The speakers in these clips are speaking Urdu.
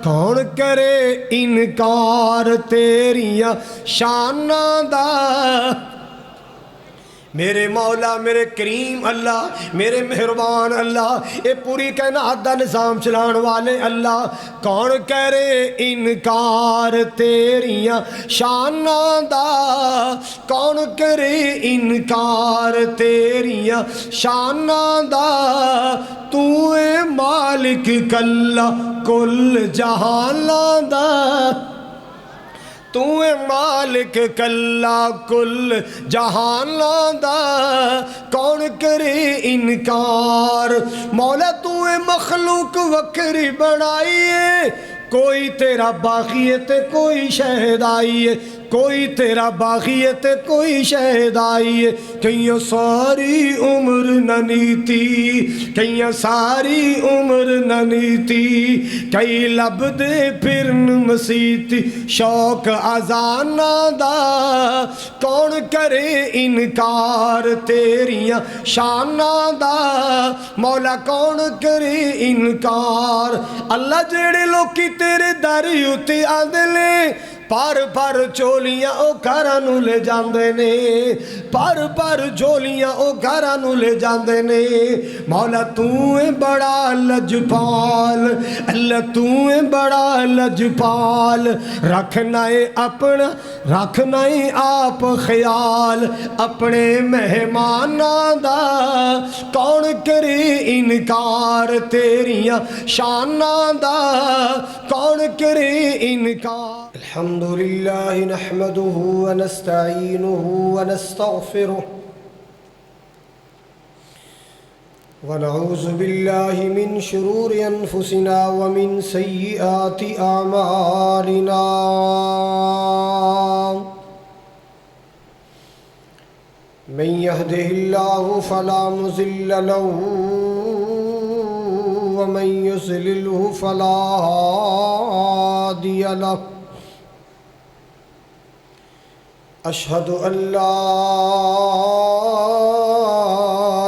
کون کرے انکار تیریاں شاناں دا میرے مولا میرے کریم اللہ میرے مہربان اللہ اے پوری کائنات دا نظام چلان والے اللہ کون کرے انکار تیریاں شاناں دا کون کرے انکار تیریاں شاناں دا تو اے مالک کلا کل جہاناں دا تو اے مالک کلا کل جہاناں دا کون کرے انکار مولا تو اے مخلوق وکری بنائیے کوئی تیرا باغی ہے تے کوئی شہدائی ہے کوئی تیرا باغی ہے تے کوئی شہدائی ہے کئیاں ساری عمر ننیتی کئیاں ساری عمر ننیتی کئی لب دے پھرن مسیتی شوق ازانہ دا کون کرے انکار تیریاں شانہ دا مولا کون کرے انکار اللہ جیڑے لوکی تیرے داری اتے آدھلے پار پار چولیاں او گھرانو لے جاندے نے پار پار چولیاں او گھرانو لے جاندے نے مولا تو اے بڑا لجپال اللہ تو اے بڑا لجپال رکھنا اے اپنا رکھنا اے آپ خیال اپنے مہماناں دا کون کرے انکار تیریاں شاناں دا کون کرے انکار الحمد لله نحمده ونستعينه ونستغفره ونعوذ بالله من شرور أنفسنا ومن سيئات أعمالنا من يهده الله فلا مضل له ومن يضلله فلا هادي له أشهد أن لا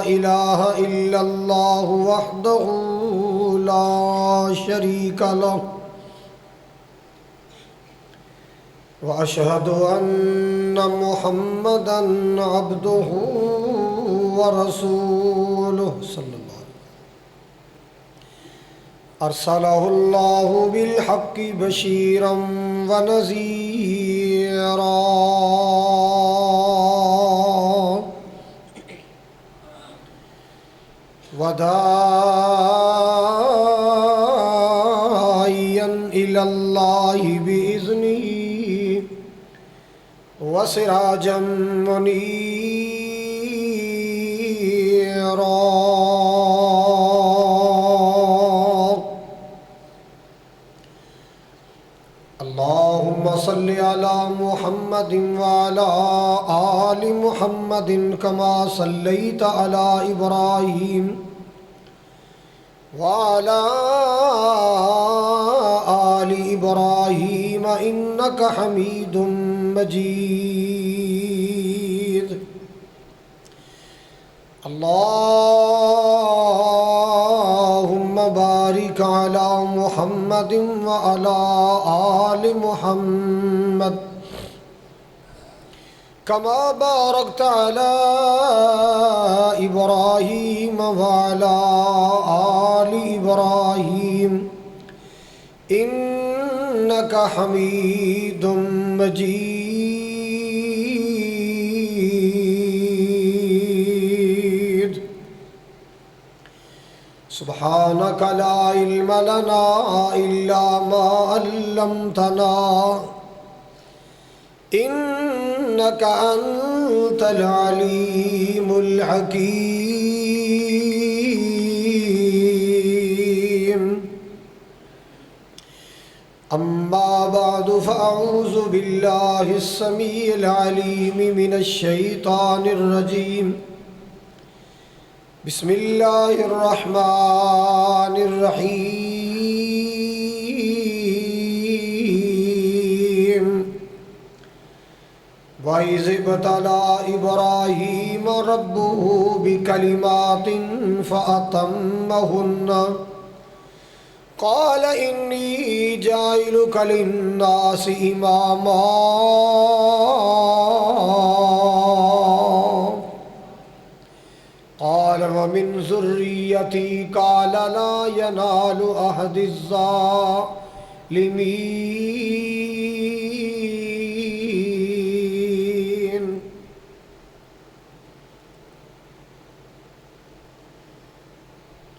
إله إلا الله وحده لا شريك له وأشهد أن محمدًا عبده ورسوله صلى الله عليه وسلم أرسله الله بالحق بشيرًا ونذيرًا وداعيًا إلى الله بإذنه وسراجًا منيرًا اللهم صل على محمد وعلى آل محمد كما صليت على إبراهيم وعلى آل إبراهيم إنك حميد مجيد اللهم بارك على محمد وعلى آل محمد كما باركت على إبراهيم وعلى آل إبراهيم إنك حميد مجيد سبحانك لا علم لنا إلا ما علمتنا إنك أنت العليم الحكيم أما بعد فأعوذ بالله السميع العليم من الشيطان الرجيم بسم الله الرحمن الرحيم وَإِذِ ابْتَلَى إِبْرَاهِيمَ رَبُّهُ بِكَلِمَاتٍ فَأَتَمَّهُنَّ قال إني جاعلك للناس إماما قال ومن ذريتي قال لا ينال عهد الظالمين.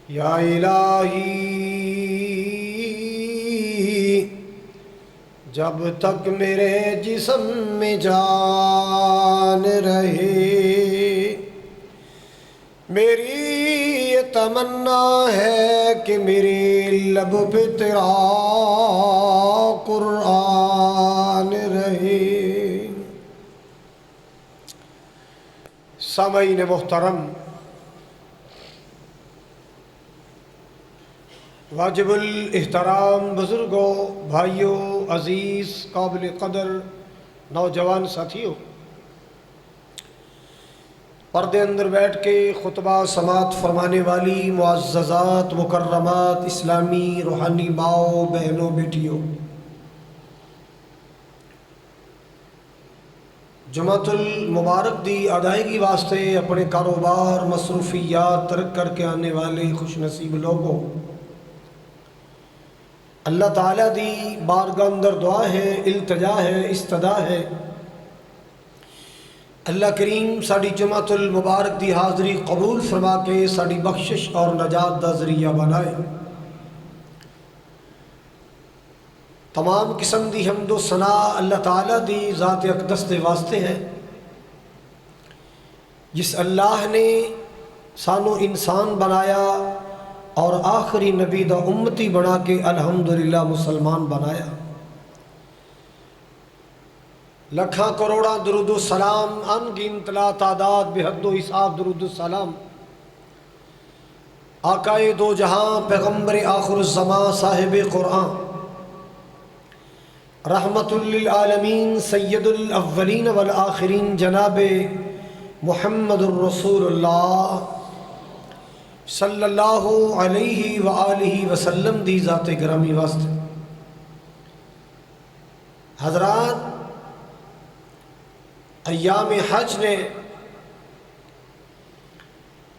یا الہی جب تک میرے جسم میں جان رہے میری یہ تمنا ہے کہ میرے لب پہ تیرا قرآن رہے. سامعین محترم، واجب الاحترام بزرگوں، بھائیوں، عزیز، قابل قدر نوجوان ساتھیوں، پردے اندر بیٹھ کے خطبہ سماعت فرمانے والی معززات، مکرمات، اسلامی روحانی ماؤں، بہنوں، بیٹیوں، جمعۃ المبارک دی ادائیگی واسطے اپنے کاروبار مصروفیات ترک کر کے آنے والے خوش نصیب لوگوں، اللہ تعالیٰ دی بارگاہ اندر دعا ہے، التجا ہے، استدا ہے، اللہ کریم ساڑی جمعۃ المبارک دی حاضری قبول فرما کے ساڑی بخشش اور نجات دا ذریعہ بنائے. تمام قسم دی حمد و ثنا اللہ تعالیٰ دی ذات اقدس دے واسطے ہے، جس اللہ نے سانو انسان بنایا اور آخری نبی دا امتی بنا کے الحمدللہ مسلمان بنایا. لکھاں کروڑاں درود و سلام، ان گنت لا تعداد بے حد و حساب درود و سلام آقائے دو جہاں، پیغمبر آخر الزمان، صاحب قرآن، رحمت للعالمین، سید الاولین والآخرین، جناب محمد الرسول اللہ صلی اللہ علیہ وآلہ وسلم دی ذات گرامی واسطے. حضرات، ایام حج نے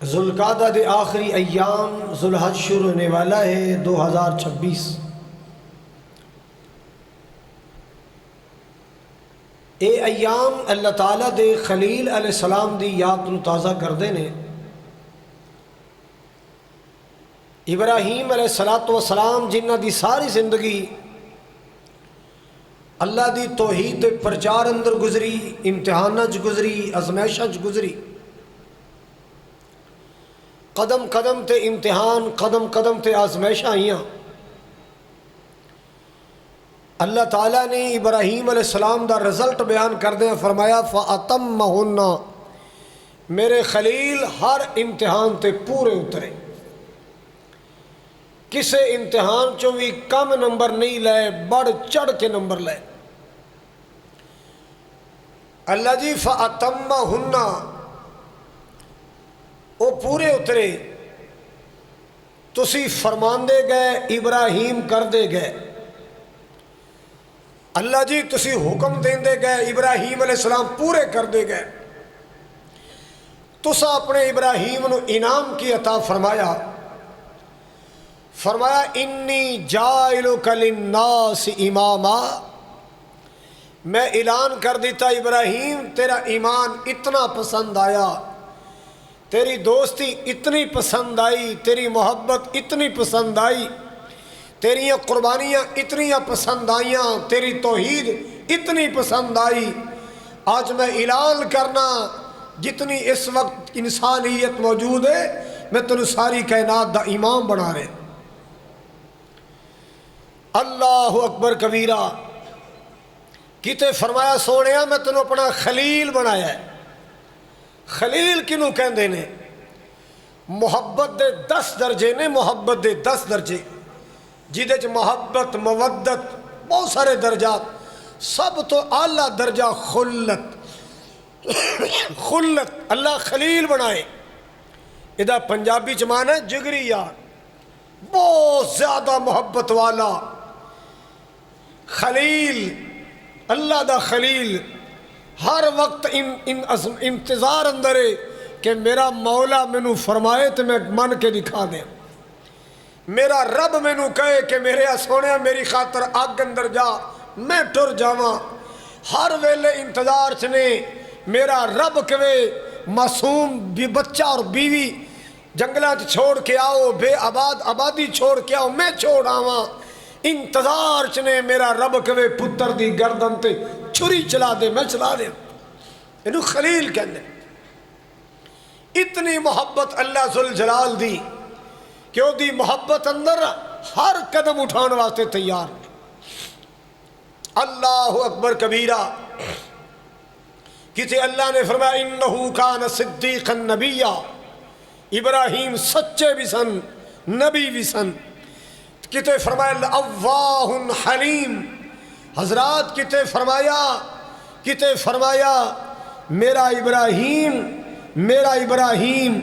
ذوالقعدہ دے آخری ایام، ذوالحج شروع ہونے والا ہے 2026. اے ایام اللہ تعالیٰ دے خلیل علیہ السلام دی یاد نو تازہ کردے نے. ابراہیم علیہ السلام جنہ دی ساری زندگی اللہ دی توحید پرچار اندر گزری، امتحانات گزری، آزمائشات گزری، قدم قدم تے امتحان، قدم قدم تے آزمائشاں آئیاں. اللہ تعالیٰ نے ابراہیم علیہ السلام دا رزلٹ بیان کردے فرمایا فَأَتَمَّهُنَّ، میرے خلیل ہر امتحان تے پورے اترے، کسے امتحان چوں بھی کم نمبر نہیں لائے، بڑھ چڑھ کے نمبر لائے. اللہ جی فَأَتَمَّهُنَّ، وہ پورے اترے، تسی فرمان دے گئے، ابراہیم کر دے گئے. اللہ جی تسی حکم دین دے گئے، ابراہیم علیہ السلام پورے کر دے گئے. تسا اپنے ابراہیم نو انعام کی عطا فرمایا، فرمایا انی جائلک للناس اماما، میں اعلان کر دیتا ابراہیم تیرا ایمان اتنا پسند آیا، تیری دوستی اتنی پسند آئی، تیری محبت اتنی پسند آئی، تیری قربانیاں اتنی پسند آئیاں، تیری توحید اتنی پسند آئی. آج میں اعلان کرنا جتنی اس وقت انسانیت موجود ہے، میں تنہیں ساری کائنات دا امام بنا رہے. اللہ اکبر کبیرہ. کتے فرمایا سونیا میں تنوں اپنا خلیل بنایا ہے. خلیل کنوں کہندے نے؟ محبت دے 10 درجے نے، محبت دے 10 درجے، جیدے چ محبت، مودت، بہت سارے درجات. سب تو اعلیٰ درجہ خلت. خلت اللہ خلیل بنائے. ادھا پنجابی چ معنی ہے جگری یار. بہت زیادہ محبت والا خلیل، اللہ دا خلیل، ہر وقت انتظار اندر ہے کہ میرا مولا مینو فرمائے تو میں من کے دکھا دیں، میرا رب مینو کہے کہ میرے سونے میری خاطر اگ اندر جا، میں ٹر جاواں۔ ہر ویلے انتظار چنے میرا رب کہے معصوم بھی بچہ اور بیوی جنگلات چھوڑ کے آؤ، بے آبادی چھوڑ کے آؤ، میں چھوڑ آواں۔ انتظار چنے میرا رب کہے پتر دی گردن تے چھری چلا دے، میں چلا دے۔ انہوں خلیل کہندے۔ اتنی محبت اللہ ذوالجلال دی کہ وہ دی محبت اندر ہر قدم اٹھانے واسطے تیار۔ اللہ اکبر کبیرہ۔ کسی اللہ نے فرمایا انہو کان صدیقا نبیہ، ابراہیم سچے بھی سن، نبی بھی سن۔ کتے فرمایا اواہ حلیم، حضرات کتے فرمایا میرا ابراہیم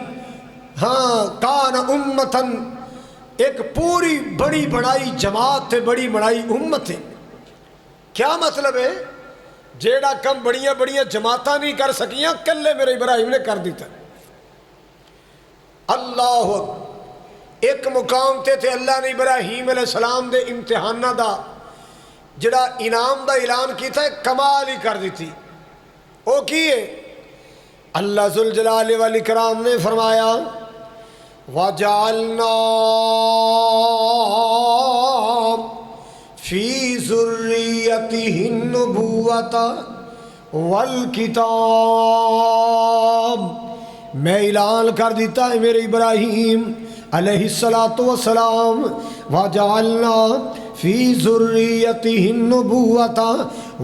ہاں کان امتن، ایک پوری بڑی بڑائی جماعت تھے، بڑی بڑائی امت ہے۔ کیا مطلب ہے؟ جیڑا کم بڑیاں بڑیاں جماعتاں نہیں کر سکیاں، کلے میرے ابراہیم نے کر دیتا۔ اللہ ایک مقام تھے اللہ نے ابراہیم علیہ السلام دے امتحانہ دا جڑا انعام دا اعلان کیتا ہے، کمال ہی کر دیتی۔ وہ کیے اللہ ذوالجلال والاکرام نے فرمایا وَجَعَلْنَا فِي ذُرِّيَّتِهِ النُّبُوَّةَ وَالْكِتَابَ، میں اعلان کر دیتا ہے میرے ابراہیم علیہ السلام وَجَعَلْنَا فِي ذُرِّيَّتِهِ النُّبُوَّةَ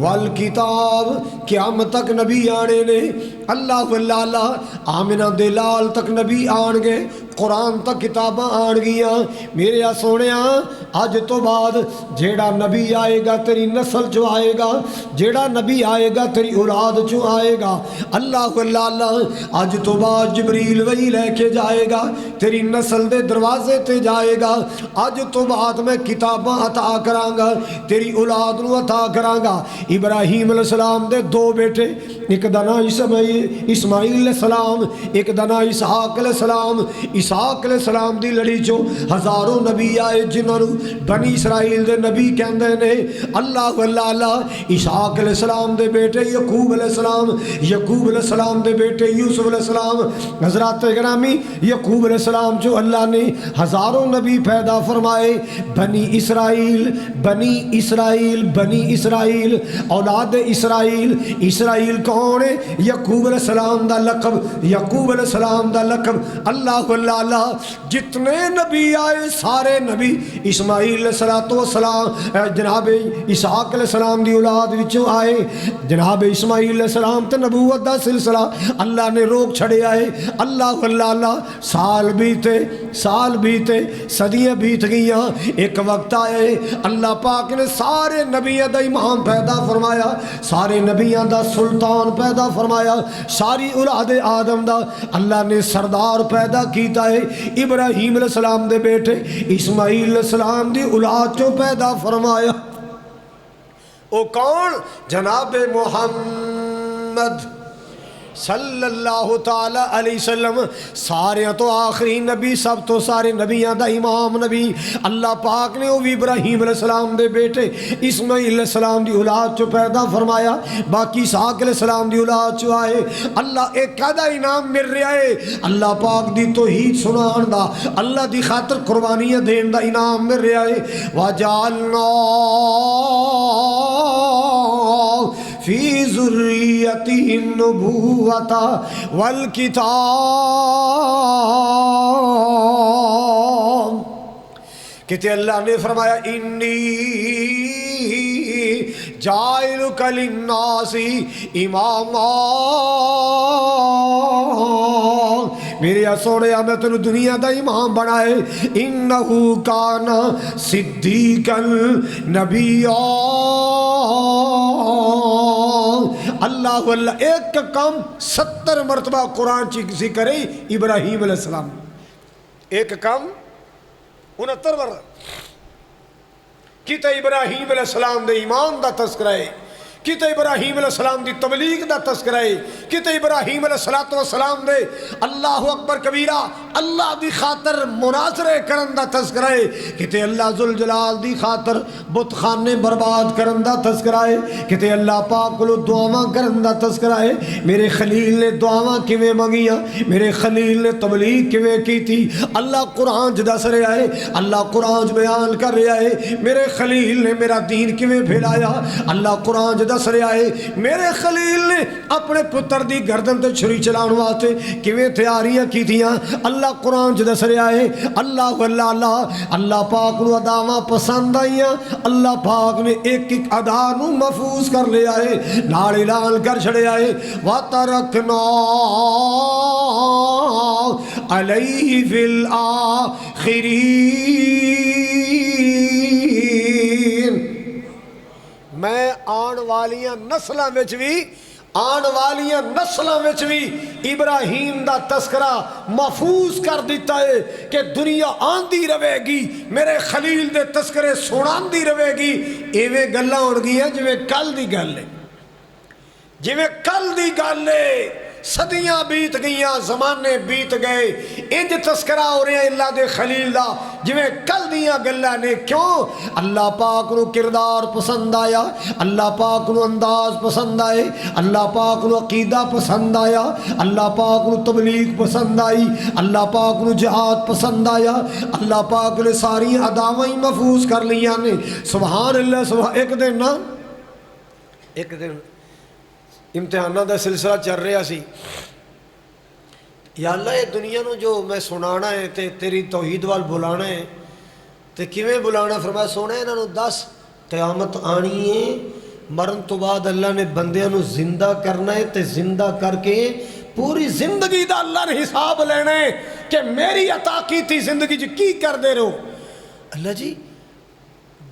والکتاب، قیامت تک نبی آنے نے، اللہ واللہ آمنہ دے لال تک نبی آن گے، قرآن تک کتاباں آن گیا۔ میرے سونیاں اج تو بعد جیڑا نبی آئے گا تیری نسل چو آئے گا، جیڑا نبی آئے گا تیری اولاد چو آئے گا۔ اللہ واللہ اج تو بعد جبریل وہی لے کے جائے گا، تیری نسل دے دروازے تے جائے گا۔ اج تو بعد میں کتاباں عطا کرانگا، تیری اولاد نو عطا کرانگا۔ ابراہیم علیہ السلام دے دو بیٹے، ایک دنا اسماعیل علیہ السلام، ایک دنا اسحاق علیہ السلام۔ اسحاق علیہ السلام دی لڑی چو ہزاروں نبی آئے جنہوں بنی اسرائیل دے نبی کہندے نے۔ اللہ واللہ اسحاق علیہ السلام دے بیٹے یعقوب علیہ السلام، یعقوب علیہ السلام دے بیٹے یوسف علیہ السلام۔ حضرات گرامی یعقوب علیہ السلام جو اللہ نے ہزاروں نبی پیدا فرمائے، بنی اسرائیل بنی اسرائیل بنی اسرائیل اولاد اسرائیل۔ اسرائیل کون ہے؟ یعقوب علیہ السلام دا لقب، یعقوب علیہ السلام دا لقب۔ اللہ واللہ جتنے نبی آئے سارے نبی اسماعیل علیہ السلام جناب اسحاق علیہ السلام دی اولاد وچوں آئے۔ جناب اسماعیل علیہ السلام تے نبوت دا سلسلہ اللہ نے روک چھڑے آئے۔ اللہ واللہ سال بیتے صدیاں بیت گئیاں، ایک وقت آئے اللہ پاک نے سارے نبیوں دا امام پیدا فرمایا، سارے نبیوں دا سلطان پیدا فرمایا، ساری اولاد آدم دا اللہ نے سردار پیدا کیتا ہے۔ ابراہیم علیہ السلام دے بیٹے اسماعیل علیہ السلام دی اولاد چوں پیدا فرمایا۔ او کون؟ جناب محمد صلی اللہ تعالی علیہ وسلم، سارے تو آخری نبی، سب تو سارے نبیوں دا امام نبی۔ اللہ پاک نے وہ بھی ابراہیم علیہ السلام دے بیٹے اسماعیل علیہ السلام دی اولاد چو پیدا فرمایا، باقی اسحاق علیہ السلام دی اولاد چو آئے۔ اللہ ایک قیدہ انعام مل رہا ہے، اللہ پاک دی توحید سنان دا، اللہ دی خاطر قربانیاں دین دا انعام مل رہا ہے۔ وَجَعَلْنَا فِي ذُرِّيَّتِهِ النُّبُوَّةَ وَالْكِتَابَ، کہتے اللہ نے فرمایا انی جائلک للناس اماما، میرے سوڑیا میں تنو دنیا دا امام بنائے۔ انہو کان صدیقا نبیا، اللہ واللہ ایک کم 70 مرتبہ قرآن چی کسی کرے ابراہیم علیہ السلام، ایک کم 69 ورہ کیتے ابراہیم علیہ السلام دے ایمان دا تذکرہ ہے، کیتے ابراہیم علیہ السلام دی تبلیغ دا تذکرہ ہے، کیتے ابراہیم علیہ السلام دے اللہ اکبر کبیرہ اللہ دی خاطر مناظرے کرن دا تذکرہ ہے، کیتے اللہ ذوالجلال دی خاطر بت خانے برباد کرن دا تذکرہ ہے، کیتے اللہ پاک کو دعاواں کرن دا تذکرہ ہے۔ میرے خلیل نے دعاواں کیویں منگیاں، میرے خلیل نے تبلیغ کیویں کی تھی، اللہ قرآن چ دس رہا ہے، اللہ قرآن چ بیان کر رہا ہے، میرے خلیل نے میرا دین کیویں پھیلایا، اللہ قرآن چ دس رہا ہے، میرے خلیل نے اپنے پتر دی گردن تے چھری چلاؤن واسطے کیویں تیاریاں کیتیاں، اللہ قرآن چ دس رہا ہے۔ اللہ اللہ پاک نو اداواں پسند آئیاں، اللہ پاک نے ایک ایک ادا نو محفوظ کر لیا ہے، نال اعلان کر چھڑیا ہے وَتَرَكْنَا عَلَيْهِ فِي الْآخِرِينَ۔ میں آن والیاں نسلاں وچ بھی ابراہیم دا تذکرہ محفوظ کر دیتا ہے کہ دنیا آندی رہے گی، میرے خلیل دے تذکرے سناندی رہے گی۔ ایویں گلاں ہون گیاں جویں کل دی گل ہے، صدیاں بیت گئیاں، زمانے بیت گئے، انج تذکرہ ہو رہے ہیں اللہ دے خلیل دا جویں کل دیاں گلاں نے۔ کیوں؟ اللہ پاک نو کردار پسند آیا، اللہ پاک نو انداز پسند آئے، اللہ پاک نو عقیدہ پسند آیا، اللہ پاک نو تبلیغ پسند آئی، اللہ پاک نو جہاد پسند آیا، اللہ پاک نے ساری اداواں ہی محفوظ کر لیاں نے۔ سبحان اللہ۔ ایک دن امتحانہ دا سلسلہ چل رہا سی، یا اللہ یہ دنیا نو جو میں سنانا ہے تے تیری توحید وال بلانا ہے تے کیویں بلانا؟ فرمایا سونا انہاں نو دس قیامت آنی ہے، مرن تو بعد اللہ نے بندیاں نو زندہ کرنا ہے تے زندہ کر کے پوری زندگی دا اللہ نے حساب لینا ہے کہ میری عطا کی تھی زندگی جی کی کر دے رہو۔ اللہ جی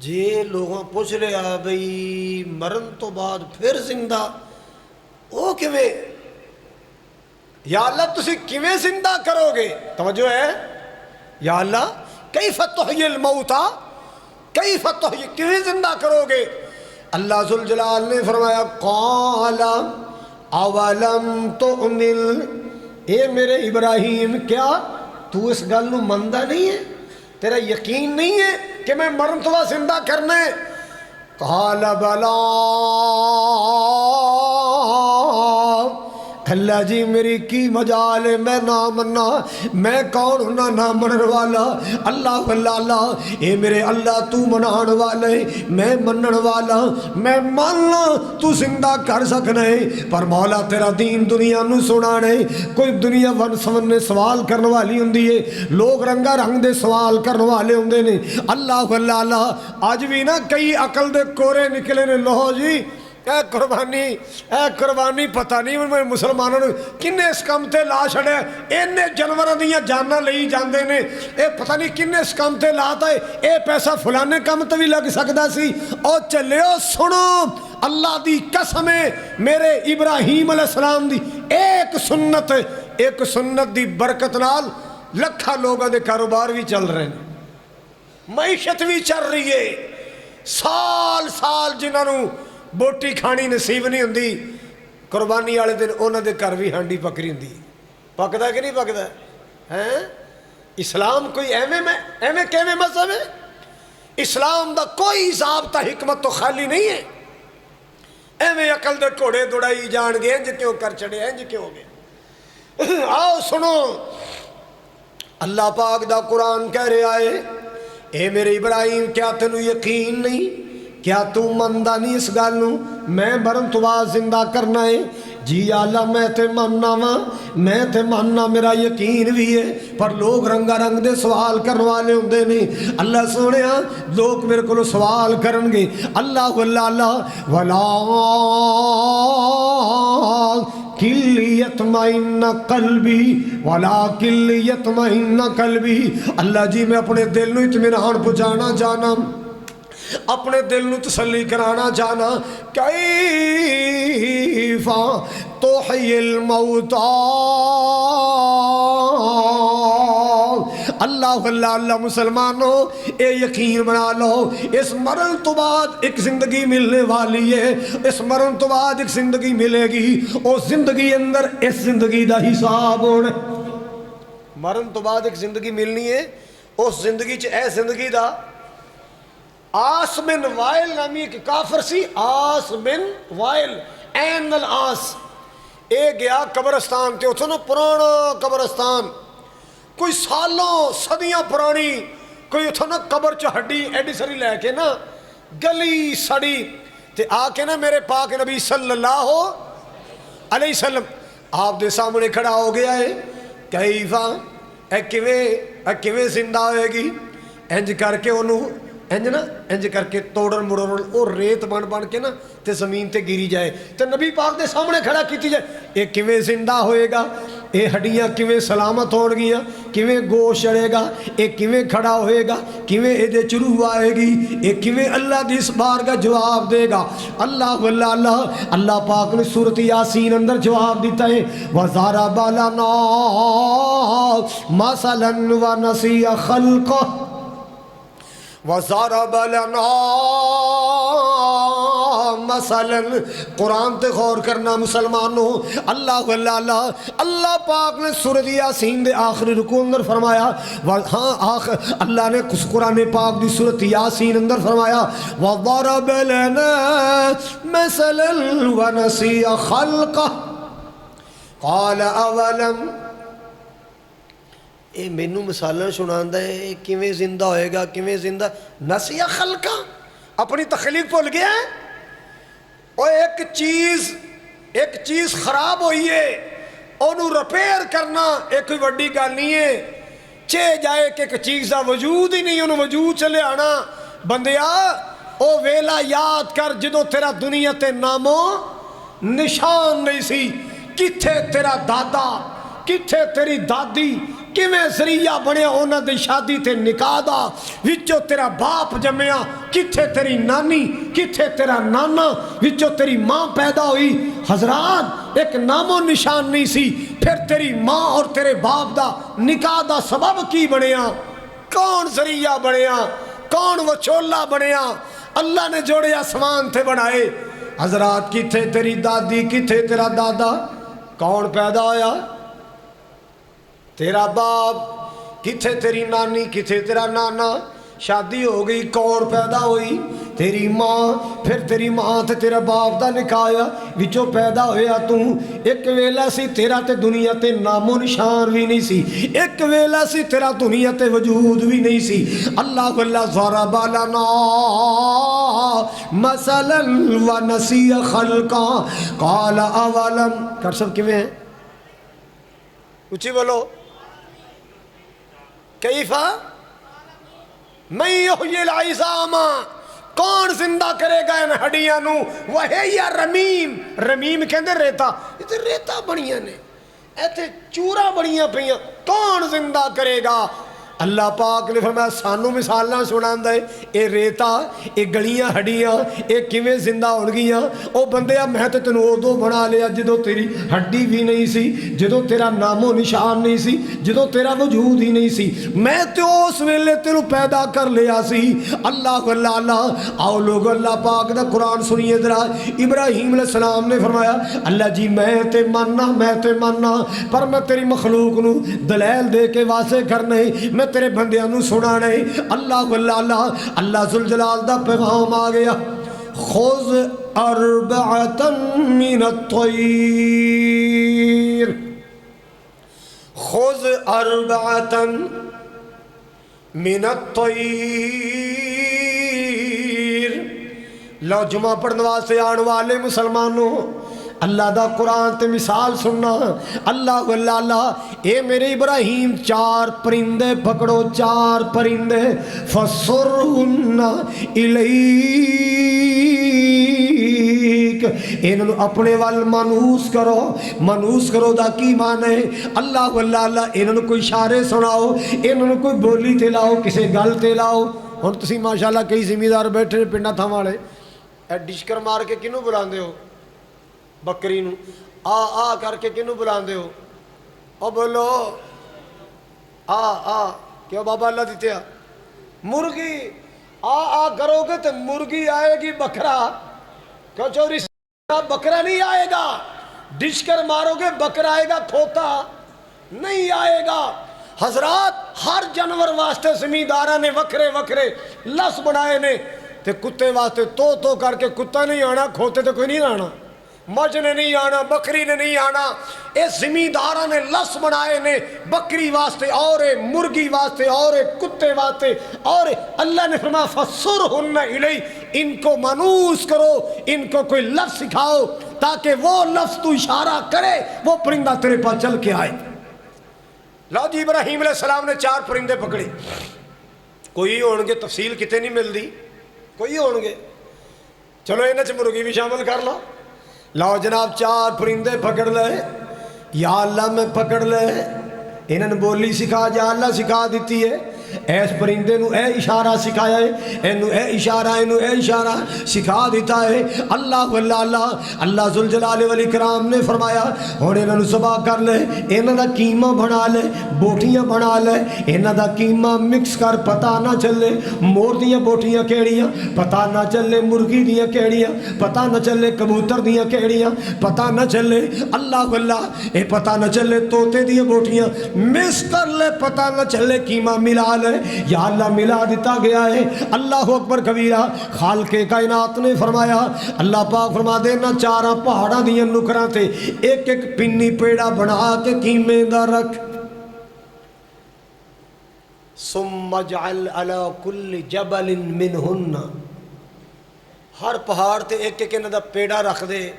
جے لوگاں پوچھ رہا بھئی مرن تو بعد پھر زندہ او کیویں؟ یا اللہ تسی کیویں زندہ کرو گے؟ توجہ ہے یا اللہ کیف تحیی الموتى، کیف تحیی، کیویں زندہ کرو گے؟ اللہ ذوالجلال نے فرمایا قال اولم تؤمن، اے میرے ابراہیم کیا تو اس گل نو مندا نہیں ہے؟ تیرا یقین نہیں ہے کہ میں مرن تو بعد زندہ کرنا ہے؟ قال بلا، اللہ جی میری کی مجال ہے، میں نہ مننا، میں کون ہونا نہ منن والا؟ اللہ اللہ اے میرے اللہ تو منان والے، میں منن والا، میں ماننا تو زندہ کر سکنا ہے، پر مولا تیرا دین دنیا نو سنانا ہے۔ کوئی دنیا ون سمن نے سوال کرنے والی ہوندی ہے، لوگ رنگا رنگ دے سوال کرنے والے ہوندے نے۔ اللہ اللہ آج بھی نا کئی عقل دے کورے نکلے نے، لو جی اے قربانی پتہ نہیں میں مسلمانوں نے کنے اس کام تے لا چھڑے، اینے جانوراں دیاں جاناں لئی جاندے نے، اے پتہ نہیں کنے اس کام تے لاتا ہے، اے پیسہ فلانے کام تے بھی لگ سکدا سی۔ او چلیو سنو، اللہ دی قسم ہے میرے ابراہیم علیہ السلام دی ایک سنت دی برکت نال لکھاں لوگاں دے کاروبار بھی چل رہے ہیں، معیشت بھی چل رہی ہے۔ سال جنہاں نو بوٹی کھانی نصیب نہیں ہوندی، قربانی والے دن انہاں دے گھر بھی ہانڈی پکری ہوندی، پکدا کہ نہیں پکدا ہے؟ اسلام کوئی ایویں کیویں مذہب ہے؟ اسلام دا کوئی ضابطہ حکمت تو خالی نہیں ہے، ایویں عقل دے گھوڑے دوڑائی جان گے، انج کیوں کر چڑے، انج کیوں ہو گئے۔ آؤ سنو، اللہ پاک دا قرآن کہہ رہا ہے اے میرے ابراہیم کیا تینوں یقین نہیں، کیا تو مندا نہیں اس گل نو میں مرن تو بعد زندہ کرنا ہے؟ جی اللہ میں تے ماننا میرا یقین بھی ہے، پر لوگ رنگا رنگ دے سوال کرنے والے ہوندے نے۔ اللہ سونیا لوگ میرے کو سوال کرن گے، اللہ ولا کل یطمئن قلبی ولکن یطمئن قلبی، اللہ جی میں اپنے دل نو اطمینان پہنچانا چاہنا، اپنے دل نو تسلی کرانا چاہنا۔ کیف تحیی الموتى، اللہ اللہ اللہ مسلمانوں اے یقین بنا لو اس مرن تو بعد ایک زندگی ملنے والی ہے، اس مرن تو بعد ایک زندگی ملے گی، اس زندگی اندر اس زندگی دا حساب ہونا۔ مرن تو بعد ایک زندگی ملنی ہے، اس زندگی چ اے زندگی دا آس بن وائل نامی ایک کافر سی، آس بن وائل این الآس، اے گیا قبرستان تے اتھو نا پرانا قبرستان کوئی سالوں صدیاں پرانی، کوئی اتھو نا قبر چ ہڈی ایڈی سری لے کے نا گلی سڑی تے آ کے نا میرے پاک نبی صلی اللہ علیہ وسلم آپ دے سامنے کھڑا ہو گیا ہے، کیفا اے کیویں زندہ ہوئے گی، انج کر کے انہوں انج کر کے توڑن مڑن اور ریت بن کے نا تے زمین تے گری جائے تے نبی پاک دے سامنے کھڑا کیتی جائے، اے کیویں زندہ ہوئے گا، اے ہڈیاں کیویں سلامت ہون گیاں، کیویں گوشت چڑھے گا، اے کیویں کھڑا ہوئے گا، کیویں اے دے چروح آئے گی، اے کیویں اللہ دی اس بار کا جواب دے گا۔ اللہ اللہ اللہ اللہ پاک نے سورۃ یاسین اندر جواب دیتا ہے، وَضَرَبَ لَنَا مَثَلًا وَنَسِیَ خَلْقَهُ وَضَرَبَ لَنَا مَثَلًا۔ قرآن تے غور کرنا مسلمانوں، اللہ اللہ پاک نے سورۃ یاسین دے آخری رکوع اندر فرمایا، ہاں اللہ نے قرآن پاک دی سورۃ یاسین اندر فرمایا وَضَرَبَ لَنَا مَثَلًا وَنَسِیَ خَلْقَهُ قَالَ أَوَلَمْ، اے مینوں مثالیں سناندا ہے، اے کیویں زندہ ہوئے گا، کیویں زندہ، نسیہ خلقہ، اپنی تخلیق بھول گیا ہے۔ اور ایک چیز خراب ہوئی ہے، انہوں ریپیئر کرنا ایک کوئی وڈی گل نہیں ہے، چے جائے کہ ایک چیز دا وجود ہی نہیں، انہوں وجود چلے آنا۔ بندیا او ویلا یاد کر جدو تیرا دنیا تے نامو نشان نہیں سی، کتھے تیرا دادا، کتھے تیری دادی، کیویں ذریعہ بنیا انہاں دی شادی تے نکاح دا، وچوں تیرا باپ جمیا، کتھے تیری نانی، کتھے تیرا نانا، وچوں تیری ماں پیدا ہوئی۔ حضرات ایک نام و نشان نہیں سی، پھر تیری ماں اور تیرے باپ دا نکاح دا سبب کی بنیا، کون ذریعہ بنیا، کون وچولا بنیا، اللہ نے جوڑے آسمان تھے بنائے۔ حضرات کتھے تیری دادی، کتھے تیرا دادا، کون پیدا ہویا، تیرا باپ، کتھے تیری نانی، کتھے تیرا نانا، شادی ہو گئی، کون پیدا ہوئی، تیری ماں، پھر تیری ماں تے تیرا باپ دا نکایا، وچوں پیدا ہویا تو۔ ایک ویلا سی تیرا تے دنیا تے نام و نشان بھی نہیں سی، ایک ویلا سی تیرا دنیا تے وجود بھی نہیں سی۔ اللہ اللہ ضرب لنا مثلا ونسی خلقا قال اولم، کر سب کیویں ہیں، اچھی بولو، کیفا من یحیی العظام، کون زندہ کرے گا ان ہڈیاں نو، وہی یا رمیم، رمیم کہندے ریتا، یہ ریتا بڑیاں نے، ایتھے چورا بڑیاں پئیاں، کون زندہ کرے گا۔ اللہ پاک نے فرمایا سانو مثالاں سناندا ہے، اے ریتا، اے گلیاں ہڈیاں، اے کیویں زندہ ہون گیاں۔ او بندیا میں تے تینوں ادوں بنا لیا جدوں تیری ہڈی بھی نہیں سی، جدوں تیرا نام و نشان نہیں سی، جدوں تیرا وجود ہی نہیں سی، میں تے اس ویلے تینوں پیدا کر لیا سی۔ اللہ اللہ اللہ، آؤ لوگ اللہ پاک دا قرآن سنیے ذرا۔ ابراہیم علیہ السلام نے فرمایا اللہ جی میں تے ماننا، پر میں تیری مخلوق نو دلیل دے کے واضح کرنے، میں تیرے بندیاں نو سنانے۔ اللہ اللہ اللہ، اللہ ذوالجلال دا پیغام آ گیا، خذ اربعۃ من الطیر، خذ اربعۃ من الطیر۔ لو جمعہ پڑھنے واسطے آنے والے مسلمانوں، اللہ دا قرآن تے مثال سننا۔ اللہ اللہ اللہ، اے میرے ابراہیم چار پرندے پکڑو، چار پرندے، فَصُرْهُنَّ إِلَيْكَ، انہوں اپنے وال منوس کرو دا کی مانے۔ اللہ اللہ اللہ، انہوں کوئی اشارے سناؤ، انہوں کوئی بولی تے لاؤ، کسے گل تے لاؤ۔ ہن تسی ماشاءاللہ کئی زمیندار بیٹھے پنڈا تھا والے، اے ڈشکر مار کے کنوں بلاندے ہو، بکری نو آ کر کے کنوں بلاندے ہو، او بولو آ کیوں بابا اللہ دیتے ہیں مرغی آ کرو گے تو مرغی آئے گی بکرا کیوں چوری بکرا نہیں آئے گا ڈش کر مارو گے بکرا آئے گا کھوتا نہیں آئے گا حضرات ہر جانور واسطے زمینداراں نے وکھرے وکھرے لفظ بنائے نے تے کتے واسطے تو کر کے کتا نہیں آنا کھوتے تو کوئی نہیں آنا مجھ نے نہیں آنا بکری نے نہیں آنا اس زمینداراں نے لفظ بنائے نے بکری واسطے اور مرغی واسطے اور کتے واسطے اور اللہ نے فرمایا فَصُرْهُنَّ إِلَيْهِ ان کو مانوس کرو ان کو کوئی لفظ سکھاؤ تاکہ وہ لفظ تو اشارہ کرے وہ پرندہ تیرے پاس چل کے آئے لو جی ابراہیم علیہ السلام نے 4 پرندے پکڑے کوئی ہون گے تفصیل کتے نہیں مل دی کوئی ہون گے چلو انہیں چ مرغی بھی شامل کر لو لاؤ جناب 4 پرندے پکڑ لے یا اللہ میں پکڑ لے انہوں نے بولی سکھا یا اللہ سکھا دیتی ہے ایس پرندے نو اے اشارہ سکھایا ہے اینو اے اشارہ سکھا دیتا ہے اللہ اللہ ذوالجلال والاکرام نے فرمایا اور انہوں نے صبح کر لے انہوں دا قیمہ بنا لے بوٹیاں بنا لے انہوں دا قیمہ مکس کر پتہ نہ چلے مور دیاں بوٹیاں کیڑیاں پتہ نہ چلے مرغی دیاں کیڑیاں پتہ نہ چلے کبوتر دیاں کیڑیاں پتہ نہ چلے اللہ اے پتہ نہ چلے طوطے دیاں بوٹیاں مکس کر لے پتہ نہ چلے قیمہ ملا یا اللہ ملا دیتا گیا ہے اللہ اکبر کبیرہ خالق کائنات نے فرمایا اللہ پاک فرما دینا 4 پہاڑاں دیاں نکراں تے ایک ایک پنی پیڑا بنا کے قیمے دا رکھ ثم اجعل على كل جبل منهن ہر پہاڑ تے ایک ایک انہاں دا پیڑا رکھ دے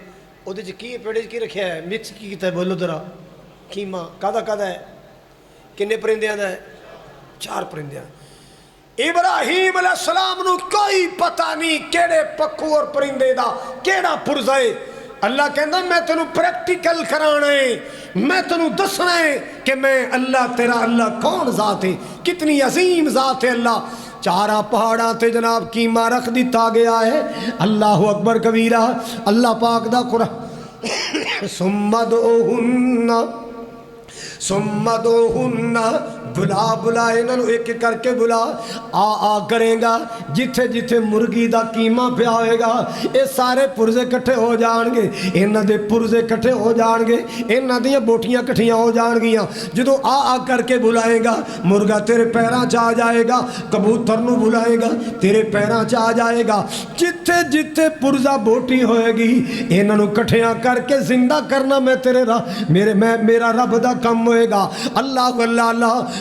او دے کی پیڑے کی رکھیا ہے مکس کی کیتا ہے بولو ذرا قیمہ کدا ہے کنے پرندیاں دا ہے 4 پرندیاں ابراہیم علیہ السلام نو کوئی پتہ نہیں کیڑے پکو اور پرندے دا کیڑا پرزا ہے اللہ کہندا میں تینوں پریکٹیکل کرانا ہے میں تینوں دسنا ہے کہ میں اللہ تیرا اللہ کون ذات ہے کتنی عظیم ذات ہے اللہ 4 پہاڑاں تے جناب قیمہ رکھ دیتا گیا ہے اللہ اکبر کبیرہ اللہ پاک دا قرآن ثم ادعوہن بلا انہوں ایک کر کے بلا آ کریں گا جتھے جتھے مرغی دا قیمہ پہ آئے گا یہ سارے پرزے کٹھے ہو جان گے انہاں دے پرزے کٹھے ہو جان گے انہاں دیاں بوٹیاں کٹھیاں ہو جان گیاں جدو آ کر کے بلائے گا مرغا تیرے پیراں چ آ جائے گا کبوتر نو بلائے گا تیرے پیراں چ آ جائے گا جتھے جتھے پرزا بوٹی ہوئے گی انہاں نو کٹھیاں کر کے زندہ کرنا میں تیرے میرا رب دا کم ہوئے گا اللہ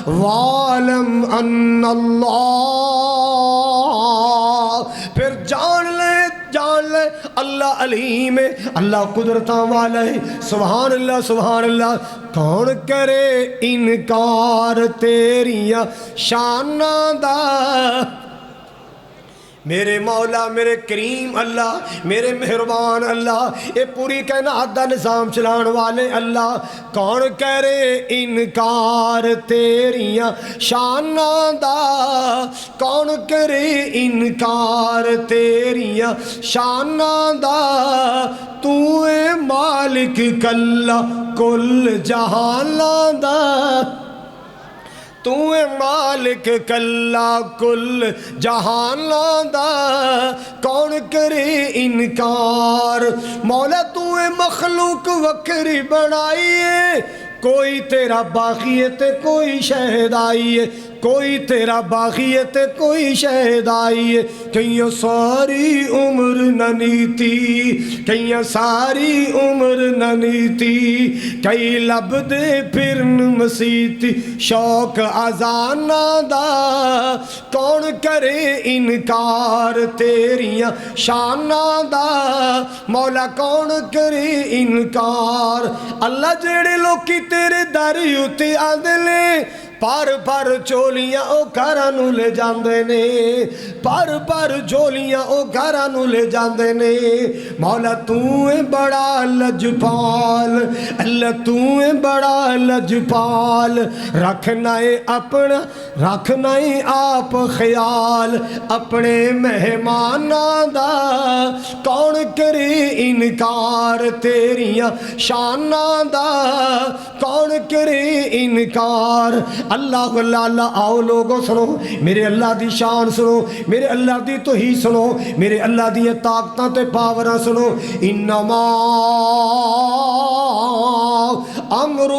وَعَلَمْ أَنَّ اللَّهَ پھر جان لے اللہ علیم ہے اللہ قدرتاں والا ہے سبحان اللہ کون کرے انکار تیریاں شاناں دا میرے مولا میرے کریم اللہ میرے مہربان اللہ یہ پوری کائنات دا نظام چلان والے اللہ کون کرے انکار تیریاں شاناں دا کون کرے انکار تیریاں شاناں دا تو اے مالک کلا کل جہاناں دا تو اے مالک کلا کل جہاناں دا کون کرے انکار مولا تو اے مخلوق وکری بنائیے کوئی تیرا باغی ہے تے کوئی شہد آئی ہے کوئی تیرا باغی ہے تے کوئی شہد آئی ہے کئیاں ساری عمر ننیتی کئیاں ساری عمر ننیتی کئی لب دے پھرن مسیتی شوق ازانہ دا کون کرے انکار تیریاں شانہ دا مولا کون کرے انکار اللہ جڑے لوکی تیرے داری اتے آدلے پر چولیاں او گھرانو لے جاندے نے پر چولیاں او گھرانو لے جاندے نے مولا تو اے بڑا لجپال اللہ تو اے بڑا لجپال رکھنا اے آپ خیال اپنے مہماناں دا کون کرے انکار تیریاں شاناں دا کون کرے انکار اللہ اللہ اللہ آؤ لوگوں سنو میرے اللہ دی شان سنو میرے اللہ دی توحید سنو میرے اللہ دی طاقتاں تے پاوراں سنو انما امرہ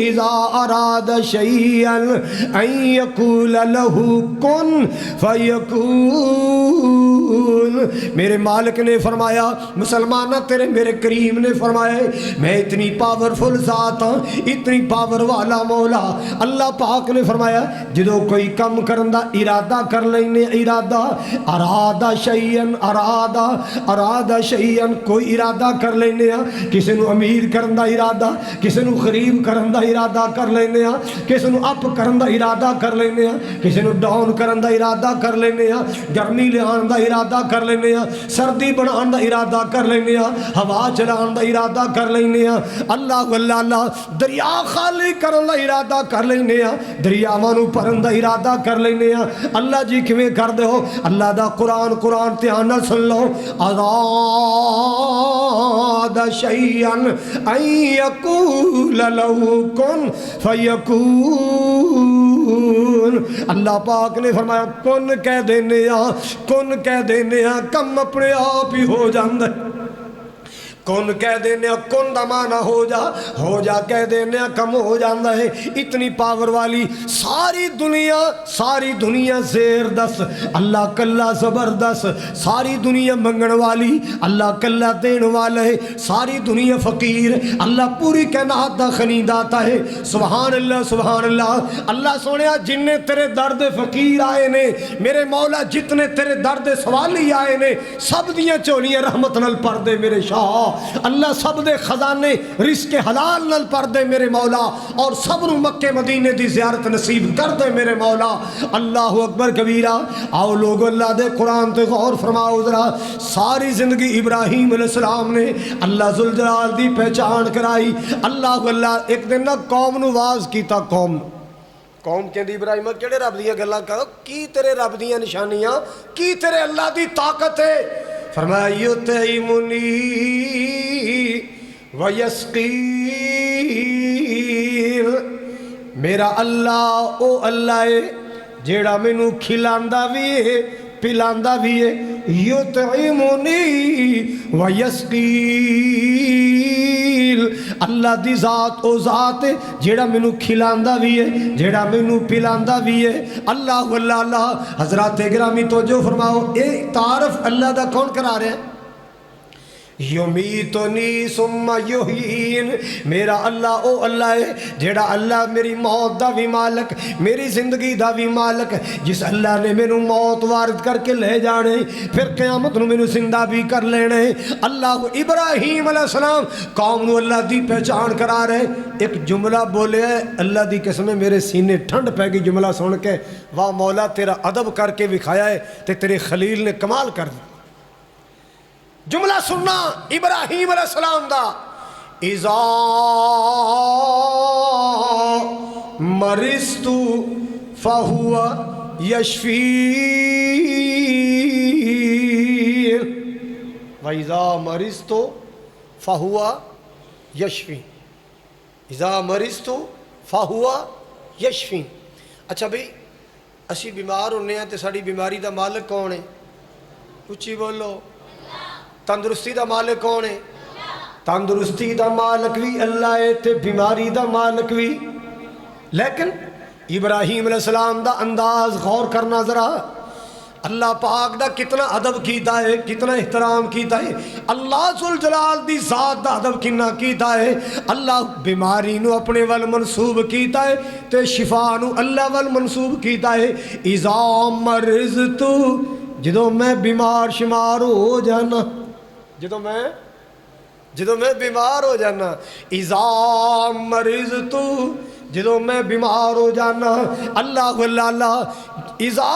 اذا اراد شیئا ان یقول لہ کن فیکون میرے مالک نے فرمایا مسلمانہ تیرے میرے کریم نے فرمایا میں اتنی پاورفل ذات ہوں اتنی پاور والا مولا اللہ پاک نے فرمایا جدو کوئی کم کرن دا ارادہ کر لینے ارادہ ارادہ شیئن کوئی ارادہ کر لینے کسی نو امیر کرن دا ارادہ کسی نو غریب کرن دا ارادہ کر لینے کسی نو اپ کرن دا ارادہ کر لینے کسی نو ڈاؤن کرن دا ارادہ کر لینے گرمی لہان دا ارادہ کر لینے سردی بنان دا ارادہ کر لینے ہوا چلان دا ارادہ کر لینے اللہ اللہ اللہ دریا خالی کرن دا ارادہ کر لینے دریاواں نو بھرن دا ارادہ کر لینے اللہ جی کیویں کر دے ہو اللہ دا قرآن دھیان نال سن لو اراد شیئا ان یقول لہ کن فیکون اللہ پاک نے فرمایا کن کہہ دینے کم اپنے آپ ہی ہو جاندے کن کہہ دینے کن دا معنی ہو جا کہہ دینے کم ہو جاندہ ہے اتنی پاور والی ساری دنیا زیر دس اللہ کلا زبردست ساری دنیا منگن والی اللہ کلا دین والا ہے ساری دنیا فقیر اللہ پوری کائنات دا خنیداتا ہے سبحان اللہ اللہ سونیا جننے تیرے درد فقیر آئے نے میرے مولا جتنے تیرے درد سوالی آئے نے سب دیاں چولیاں رحمت نل پر دے میرے شاہ اللہ سب دے خزانے رزق حلال نل پر دے میرے مولا اور سب نو مکہ مدینے دی زیارت نصیب کر دے میرے مولا اللہ اکبر کبیرہ آؤ لوگ اللہ دے قرآن تے غور فرماؤ ذرا ساری زندگی ابراہیم علیہ السلام نے اللہ ذوالجلال دی پہچان کرائی اللہ ایک دن نہ قوم نو واز کیتا قوم کہندی ابراہیم کیڑے رب دیاں گلاں کرو کی تیرے رب دیاں نشانیاں کی تیرے اللہ دی طاقت ہے فرمایا یطعمنی ویسقین میرا اللہ او اللہ ہے جیڑا مینوں کھلاندا بھی ہے پلاندا بھی ہے یطعمنی ویسقین اللہ دی ذات او ذات ہے جیڑا مینوں کھلاندا بھی ہے جیڑا مینوں پلاندا بھی ہے اللہ اللہ حضرات گرامی توجہ فرماؤ اے تعارف اللہ دا کون کرا رہے ہیں یمیتنی ثم یحیین میرا اللہ او اللہ ہے جیڑا اللہ میری موت دا بھی مالک میری زندگی دا بھی مالک جس اللہ نے مینوں موت وارد کر کے لے جانے پھر قیامت نو مینوں زندہ بھی کر لینے اللہ ابراہیم علیہ السلام قوم نو اللہ دی پہچان کرا رہے ایک جملہ بولے اللہ دی قسم میرے سینے ٹھنڈ پہ گئی جملہ سن کے واہ مولا تیرا ادب کر کے دکھایا ہے تے تیرے خلیل نے کمال کر دی جملہ سننا ابراہیم علیہ السلام دا اذا مرضت فہو یشفین وَإِذَا مَرِضْتُ فَهُوَ يَشْفِينِ اذا مرضت فَهُوَ يَشْفِينِ اچھا بھئی اسی بیمار ہونے ہیں تے ساڑی بیماری دا مالک کون ہے اچھی بولو تندرستی دا مالک کون ہے تندرستی دا مالک بھی اللہ ہے تے بیماری دا مالک بھی لیکن ابراہیم علیہ السلام دا انداز غور کرنا ذرا اللہ پاک دا کتنا ادب کیتا ہے کتنا احترام کیتا ہے اللہ ذوالجلال دی ذات دا ادب کنا کیتا ہے اللہ بیماری نو اپنے ول منصوب کیتا ہے تے شفا نو اللہ ول منصوب کیتا ہے اذا مرضت جدو میں بیمار شمار ہو جانا جدو میں بیمار ہو جانا اذا مرضت جدو میں بیمار ہو جانا اللہ اللہ اذا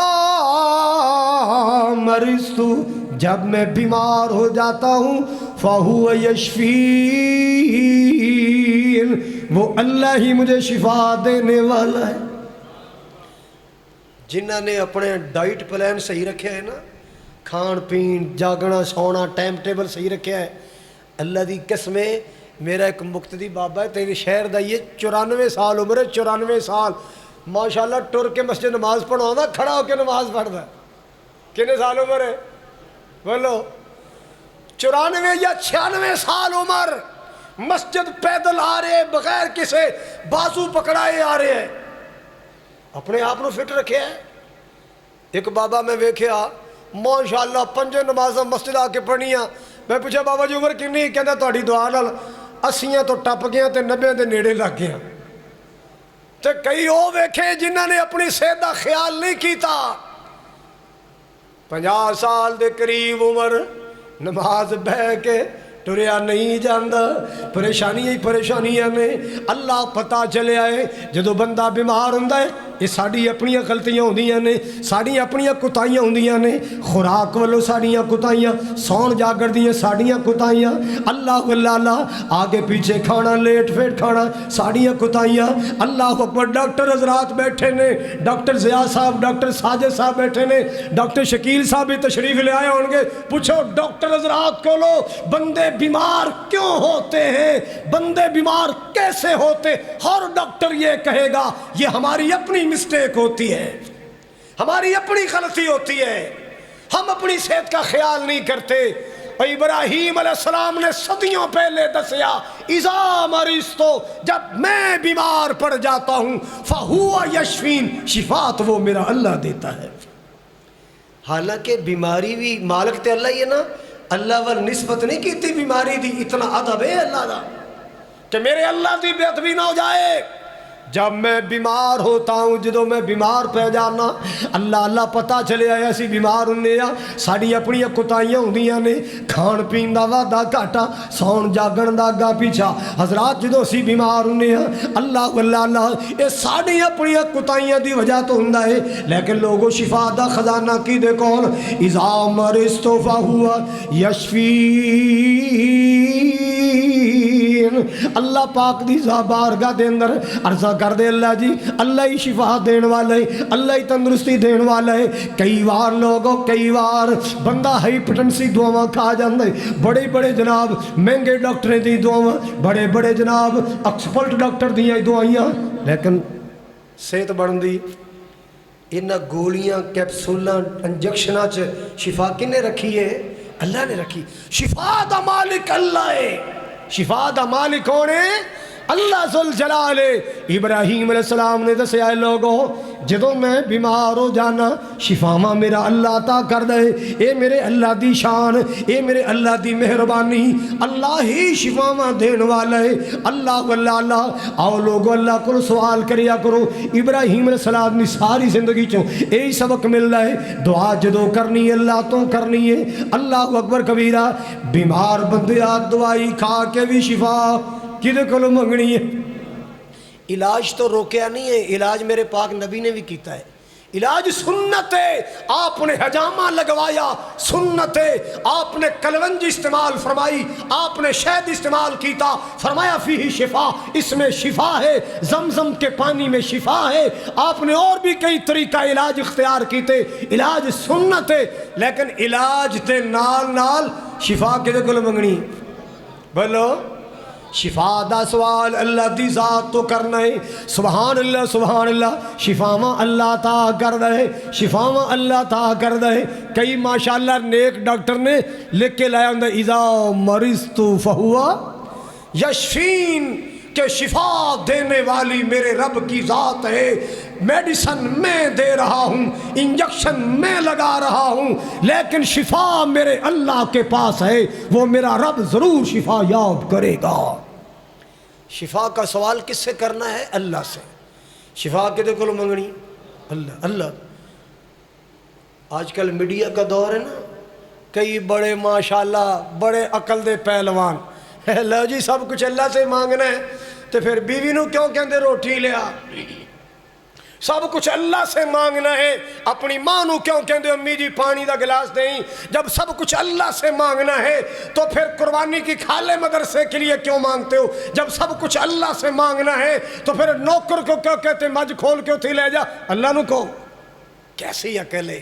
مرضت جب میں بیمار ہو جاتا ہوں فہو یشفین وہ اللہ ہی مجھے شفا دینے والا ہے جنہوں نے اپنے ڈائٹ پلان صحیح رکھے ہے نا کھان پین جاگنا سونا ٹائم ٹیبل صحیح رکھے ہے اللہ دی قسمیں میرا ایک مقتدی بابا ہے تیرے شہر دا، یہ 94 سال عمر ہے، 94 سال ماشاءاللہ ٹر کے مسجد نماز پڑھاؤں کھڑا ہو کے نماز پڑھتا ہے۔ کتنے سال عمر ہے بولو؟ 94 یا 96 سال عمر، مسجد پیدل آ رہے ہیں، بغیر کسی بازو پکڑائے آ رہے ہیں، اپنے آپ کو فٹ رکھے ہے۔ ایک بابا میں ویکھیا ماشاءاللہ 5 نمازاں مسجد آ کے پڑھنیاں، میں پوچھا بابا جی عمر کنی؟ کہندا تہاڈی دعا نال 80 تو ٹپ گیا تے 90 دے نیڑے لگ گیا۔ تے کئی وہ ویکھے جنہاں نے اپنی صحت دا خیال نہیں کیتا، 50 سال دے قریب عمر، نماز بہ کے ٹریا نہیں جاندا، پریشانیاں ہی پریشانیاں نے۔ اللہ پتہ چلے آئے جدو بندہ بیمار ہوندا ہے یہ ساڑی اپنی غلطیاں ہوندیاں نے، ساڑی اپنی کتائیاں ہوندیاں نے، خوراک والو ساڑیاں کتائیاں، سون جاگر دیاں ساڑیاں کتائیاں، اللہ اللہ آگے پیچھے کھانا لیٹ فیٹ کھانا ساڑیاں کتائیاں۔ اللہ اکبر، ڈاکٹر حضرات بیٹھے نے، ڈاکٹر ضیاء صاحب، ڈاکٹر ساجد صاحب بیٹھے نے، ڈاکٹر شکیل صاحب بھی تشریف لے آئے ہوں گے، پوچھو ڈاکٹر حضرات کو لو بندے بیمار کیوں ہوتے ہیں، بندے بیمار کیسے ہوتے؟ ہر ڈاکٹر یہ کہے گا یہ ہماری اپنی مسٹیک ہوتی ہے، ہماری اپنی غلطی ہوتی ہے، ہم اپنی صحت کا خیال نہیں کرتے۔ ابراہیم علیہ السلام نے صدیوں پہلے دسیا اذا مرضتو، جب میں بیمار پڑ جاتا ہوں فہو یشفین، شفا تو وہ میرا اللہ دیتا ہے۔ حالانکہ بیماری بھی مالک تے اللہ ہی ہے نا، اللہ وال نسبت نہیں کیتی بیماری دی، اتنا ادب ہے اللہ دا کہ میرے اللہ دی بے ادبی نہ ہو جائے۔ جب میں بیمار ہوتا ہوں، جدو میں بیمار پہ جانا، اللہ پتہ چلے آیا سی بیمار ہونے آ، ساڑی اپنی کتائیاں ہوندیاں نے، کھان پین دا وعدہ گھاٹا، سون جاگن دا گا پیچھا۔ حضرات جدو سی بیمار ہونے آ، اللہ یہ ساڑی اپنی کتائیاں دی وجہ تو ہندہ ہے، لیکن لوگوں شفا دا خزانہ کی دے کون؟ اذا مرضتو فہو یشفین۔ اللہ پاک دی بارگاہ دے اندر عرضہ کر دے اللہ جی اللہ ہی شفا دین والے، اللہ ہی تندرستی دین والے۔ کئی بار لوگوں کئی بار بندہ ہائپرٹنسی دعاواں کھا جاندے، بڑے بڑے جناب مہنگے ڈاکٹریں دی دعاواں، بڑے بڑے جناب ایکسپرٹ ڈاکٹر دیاں دعائیاں، لیکن صحت بن دی انہاں گولیاں کیپسولاں انجیکشناں چ شفا کنے رکھی ہے؟ اللہ نے رکھی۔ شفا دا مالک اللہ ہے، شفا دا مالک کون ہے؟ اللہ ذوالجلال ہے۔ ابراہیم علیہ السلام نے دسیا لوگوں جدوں میں بیمار ہو جانا شفاواں میرا اللہ عطا کر دے، اے میرے اللہ دی شان، اے میرے اللہ دی مہربانی، اللہ ہی شفاواں دین والا ہے۔ اللہ آؤ لوگوں اللہ کو سوال کریا کرو۔ ابراہیم علیہ السلام نے ساری زندگی چوں یہی سبق مل رہا ہے، دعا جدوں کرنی ہے اللہ تو کرنی ہے۔ اللہ اکبر کبیرہ، بیمار بندیا دوائی کھا کے بھی شفا کدے کولوں منگنی ہے؟ علاج تو روکیا نہیں ہے، علاج میرے پاک نبی نے بھی کیتا ہے، علاج سنت ہے، آپ نے حجامہ لگوایا سنت ہے، آپ نے کلونج استعمال فرمائی، آپ نے شہد استعمال کیتا، فرمایا فیہ شفا، اس میں شفا ہے، زمزم کے پانی میں شفا ہے۔ آپ نے اور بھی کئی طریقہ علاج اختیار کیتے، علاج سنت ہے، لیکن علاج تے نال نال شفا کدے کولوں منگنی؟ بولو شفا دا سوال اللہ دی ذات تو کرنا ہے۔ سبحان اللہ، شفاواں اللہ عطا کر دے، شفاواں اللہ عطا کر دے۔ کئی ماشاءاللہ نیک ڈاکٹر نے لکھ کے لایا ہوں اذا مرضت فہو یشفین، کہ شفا دینے والی میرے رب کی ذات ہے، میڈیسن میں دے رہا ہوں، انجیکشن میں لگا رہا ہوں، لیکن شفا میرے اللہ کے پاس ہے، وہ میرا رب ضرور شفا یاب کرے گا۔ شفا کا سوال کس سے کرنا ہے؟ اللہ سے۔ شفا کدے کولوں منگنی؟ اللہ۔ آج کل میڈیا کا دور ہے نا، کئی بڑے ماشاءاللہ بڑے عقل دے پہلوان، لو جی سب کچھ اللہ سے مانگنا ہے تو پھر بیوی نو کیوں کہندے روٹی لیا؟ سب کچھ اللہ سے مانگنا ہے، اپنی ماں نو کیوں کہندے امی جی پانی دا گلاس دیں؟ جب سب کچھ اللہ سے مانگنا ہے تو پھر قربانی کی کھالے مدرسے کے لیے کیوں مانگتے ہو؟ جب سب کچھ اللہ سے مانگنا ہے تو پھر نوکر کو کیوں کہتے مجھ کھول کے اتھی لے جا؟ اللہ نو کو کیسی عقل ہے؟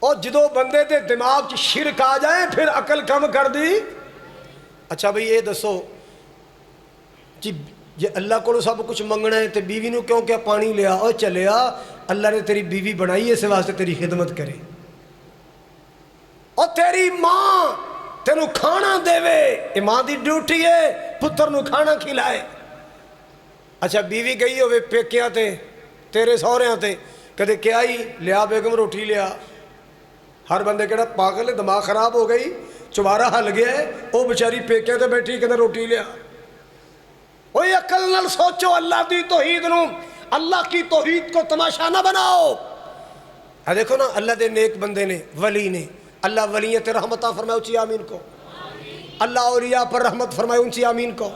اور جدو بندے دے دماغ چ شرک آ جائے پھر عقل کم کر دی۔ اچھا بھئی یہ دسو جی جے اللہ کو سب کچھ منگنا ہے تو بیوی نو کیوں کیا پانی لیا اور چلیا، اللہ نے تیری بیوی بنائی اس واسطے تیری خدمت کرے، اور تیری ماں تینو کھانا دے وے، یہ ماں دی ڈیوٹی ہے پتر نو کھانا کھلائے۔ اچھا بیوی گئی ہوئے پیکیاں تے تیرے سہریاں تے، کدے کیا ہی لیا بیگم روٹی لیا، ہر بندے کہڑا پاگل ہے دماغ خراب ہو گئی، چوارا ہل گیا ہے، وہ بیچاری پیکیاں تے بیٹھی کدے روٹی لیا۔ اوہ عقل نال سوچو، اللہ دی توحید نو، اللہ کی توحید کو تماشا نہ بناؤ۔ دیکھو نا اللہ دے نیک بندے نے، ولی نے، اللہ ولیوں تے رحمتہ فرمائے اونچی آمین کو، اللہ اولیاء پر رحمت فرمائے اونچی آمین کو۔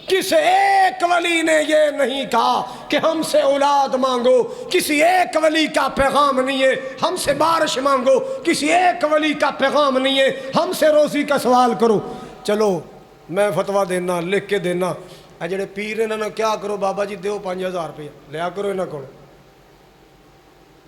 کسی ایک ولی نے یہ نہیں کہا کہ ہم سے اولاد مانگو، کسی ایک ولی کا پیغام نہیں ہے ہم سے بارش مانگو، کسی ایک ولی کا پیغام نہیں ہے ہم سے روزی کا سوال کرو۔ چلو میں فتویٰ دینا، لکھ کے دینا، اے جڑے پیر انہوں نے کیا کرو بابا جی دیو 5000 روپیہ لیا کرو انہوں کو،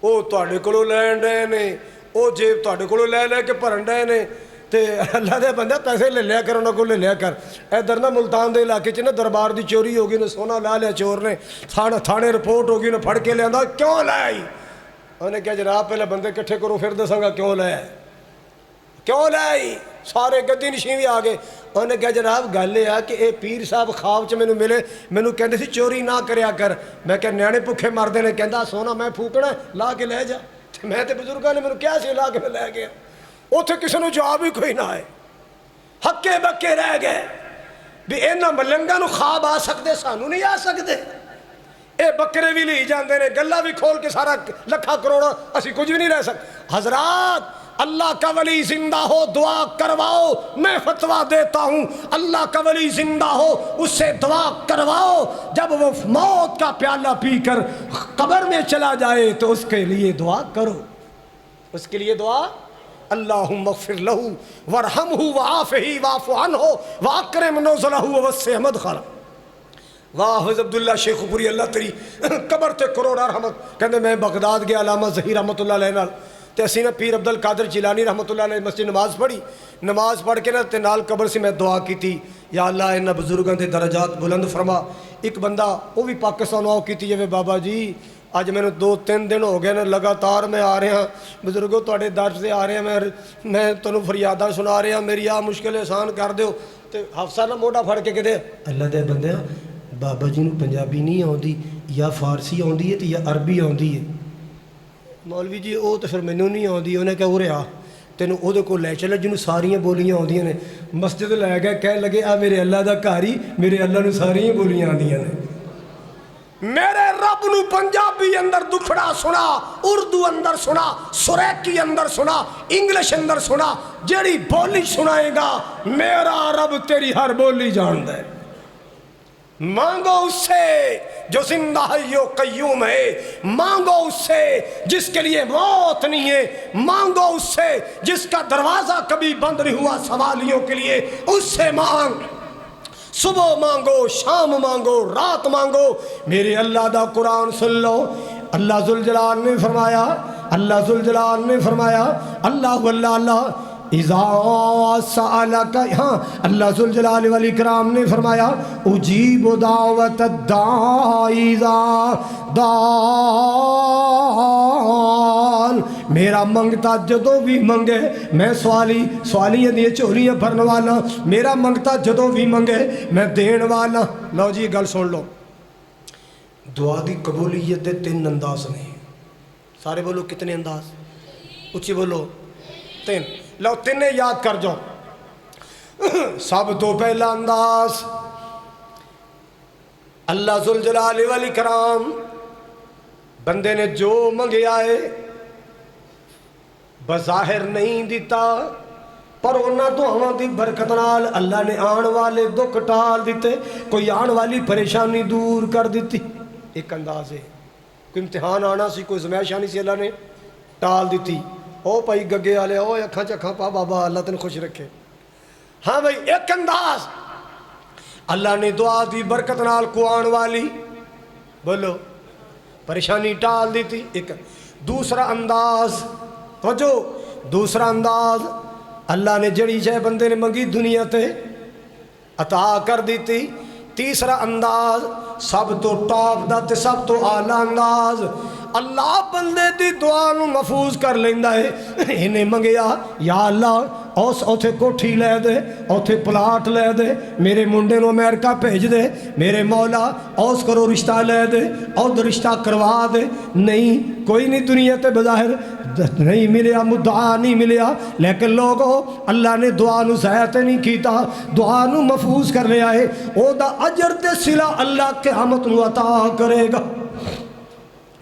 وہ تواڈے کولو لین ڈے نے، وہ جیب تواڈے کولو لے لے کے بھرن ڈے نے، تے اللہ دے بندہ پیسے لے لیا کر انہوں کو، لے لیا کر۔ ادھر نا ملتان دے علاقے چ نا دربار دی چوری ہو گئی، نے سونا لا لیا چور نے، تھانے رپورٹ ہو گئی، نے پھڑ کے لیا، کیوں لائی؟ انہوں نے کہا جناب پہلے بندے کٹھے کرو پھر دساں گا کیوں لایا، کیوں لائی؟ سارے گدی نشین بھی آ گئے۔ انہوں نے کہا جناب گل یہ ہے کہ اے پیر صاحب خواب چ مینوں ملے، مینوں کہندے سی چوری نہ کریا کر، میں کہ نیانے بھوکے مردے نے، کہندا سونا میں پھوکنا لا کے لے جا، میں تے بزرگاں نے مینوں کیا سی لا کے میں لے گیا، اوتھے کسی نوں جواب ہی کوئی نہ آئے، ہکے بکے رہ گئے بھی انہاں ملنگاں نوں خواب آ سکدے، سانوں نہیں آ سکدے۔ اے بکرے بھی لی جاندے نے، گلا بھی کھول کے سارا لکھا کروڑا، اسی کچھ بھی نہیں رہ سکتے۔ حضرات اللہ کا ولی زندہ ہو دعا کرواؤ، میں فتویٰ دیتا ہوں اللہ کا ولی زندہ ہو اس سے دعا کرواؤ، جب وہ موت کا پیالہ پی کر قبر میں چلا جائے تو اس کے لیے دعا کرو، اس کے لیے دعا، اللہم اغفر لہو ورحمہ وعافہ واعف عنہ واکرم نزلہ ووسع مدخلہ۔ واہ حضرت عبداللہ شیخ پوری اللہ تیری قبر تے کروڑا رحمت۔ کہندے میں بغداد گیا علامہ ظہیر رحمت اللہ علیہ نال، تے اسی نے پیر عبد القادر جیلانی رحمت اللہ علیہ مسجد نماز پڑھی، نماز پڑھ کے نا تے نال قبر سے میں دعا کی تھی، یا اللہ انہاں بزرگاں دے درجات بلند فرما۔ ایک بندہ وہ بھی پاکستان آؤ کی تھی، جی بابا جی اج میں 2-3 دن ہو گئے نا لگاتار میں آ رہا ہاں بزرگوں تواڈے در سے آ رہا میں تانوں فریاداں سنا رہا، میری آ مشکل آسان کر دیو۔ تے حفصہ نا موڈا پھڑ کے کہتے اللہ دے بندیاں بابا جی نوں پنجابی نہیں آندی، یا فارسی آندی ہے تے یا عربی آندی ہے۔ مولوی جی وہ تو پھر مینوں نہیں آندی، انہیں کہا اورے آ تینوں وہ کو لے چلے جنوں ساریاں بولیاں آندیاں نے، مسجد لے گئے، کہنے لگے آ میرے اللہ دا گھر ہی، میرے اللہ نوں ساریاں بولیاں آندیاں نے، میرے رب نو پنجابی اندر دکھڑا سنا، اردو اندر سنا، سریکی اندر سنا، انگلش اندر سنا، جیڑی بولی سنائے گا میرا رب تیری ہر بولی جان دے۔ مانگو اس سے جو زندہ حی و قیوم ہے، مانگو اس سے جس کے لیے موت نہیں ہے، مانگو اس سے جس کا دروازہ کبھی بند نہیں ہوا سوالیوں کے لیے، اس سے مانگ، صبح مانگو، شام مانگو، رات مانگو۔ میرے اللہ دا قرآن سن لو، اللہ ذوالجلال نے فرمایا، اللہ ذوالجلال نے فرمایا، اللہ اللہ اللہ اذا سألک، ہاں اللہ ذوالجلال والاکرام نے فرمایا اجیب دعوت الداعی اذا دعان، میرا منگتا جدو بھی منگے، میں سوالیاں دی چوریاں بھرن والا، میرا منگتا جدو بھی منگے میں دین والا۔ لو جی گل سن لو، دعا دی قبولیت دے 3 انداز نے، سارے بولو کتنے انداز، اچھی بولو 3، لو 3 یاد کر جاؤ۔ سب تو پہلا انداز اللہ ذوالجلال والاکرام بندے نے جو منگیا ہے بظاہر نہیں دیتا، پر انہاں دعاواں دی برکت نال اللہ نے آن والے دکھ ٹال دیتے، کوئی آن والی پریشانی دور کر دیتی۔ ایک انداز ہے، کوئی امتحان آنا سی، کوئی زمائش آنی سی، اللہ نے ٹال دیتی۔ او بھائی گگے والے، او اکھاں چکھاں پا بابا اللہ تن خوش رکھے۔ ہاں بھائی ایک انداز اللہ نے دعا دی برکت نال کو آن والی بولو پریشانی ٹال دیتی۔ ایک دوسرا انداز، توجہ، دوسرا انداز اللہ نے جڑی شے بندے نے منگی دنیا تے عطا کر دیتی۔ تیسرا انداز سب تو ٹاپ دا تے سب تو آلہ انداز، اللہ بندے دی دعا نو محفوظ کر لیندا ہے۔ انہیں منگیا یا اللہ اوتھے کوٹھی لے دے، اوتھے پلاٹ لے دے، میرے منڈے نو امریکہ بھیج دے، میرے مولا اوس کرو رشتہ لے دے، اور رشتہ کروا دے۔ نہیں، کوئی نہیں دنیا تے بظاہر نہیں ملیا، مدعا نہیں ملیا، لیکن لوگوں اللہ نے دعا نو ضائع تے نہیں کیتا، دعا نو محفوظ کر لیا ہے، او دا اجر تے صلہ اللہ قیامت نو عطا کرے گا۔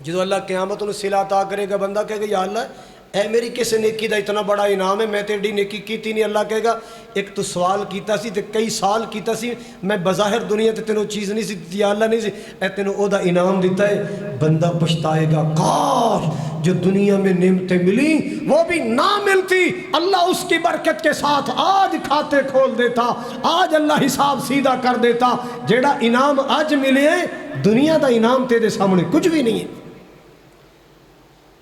جدو اللہ قیامت نو صلہ عطا کرے گا، بندہ کہے گا یا اللہ اے میری کس نیکی دا اتنا بڑا انعام ہے، میں تیری نیکی کیتی نہیں۔ اللہ کہے گا ایک تو سوال کیتا سی تے کئی سال کیتا سی، میں بظاہر دنیا تے تینوں چیز نہیں سی دیتی، یا اللہ نہیں سی، اے تینوں او دا انعام دیتا ہے۔ بندہ پچھتائے گا کاش جو دنیا میں نعمتیں ملی وہ بھی نہ ملتی، اللہ اس کی برکت کے ساتھ آج کھاتے کھول دیتا، آج اللہ حساب سیدھا کر دیتا۔ جیڑا انعام آج ملے دنیا دا انعام تیرے سامنے کچھ بھی نہیں ہے۔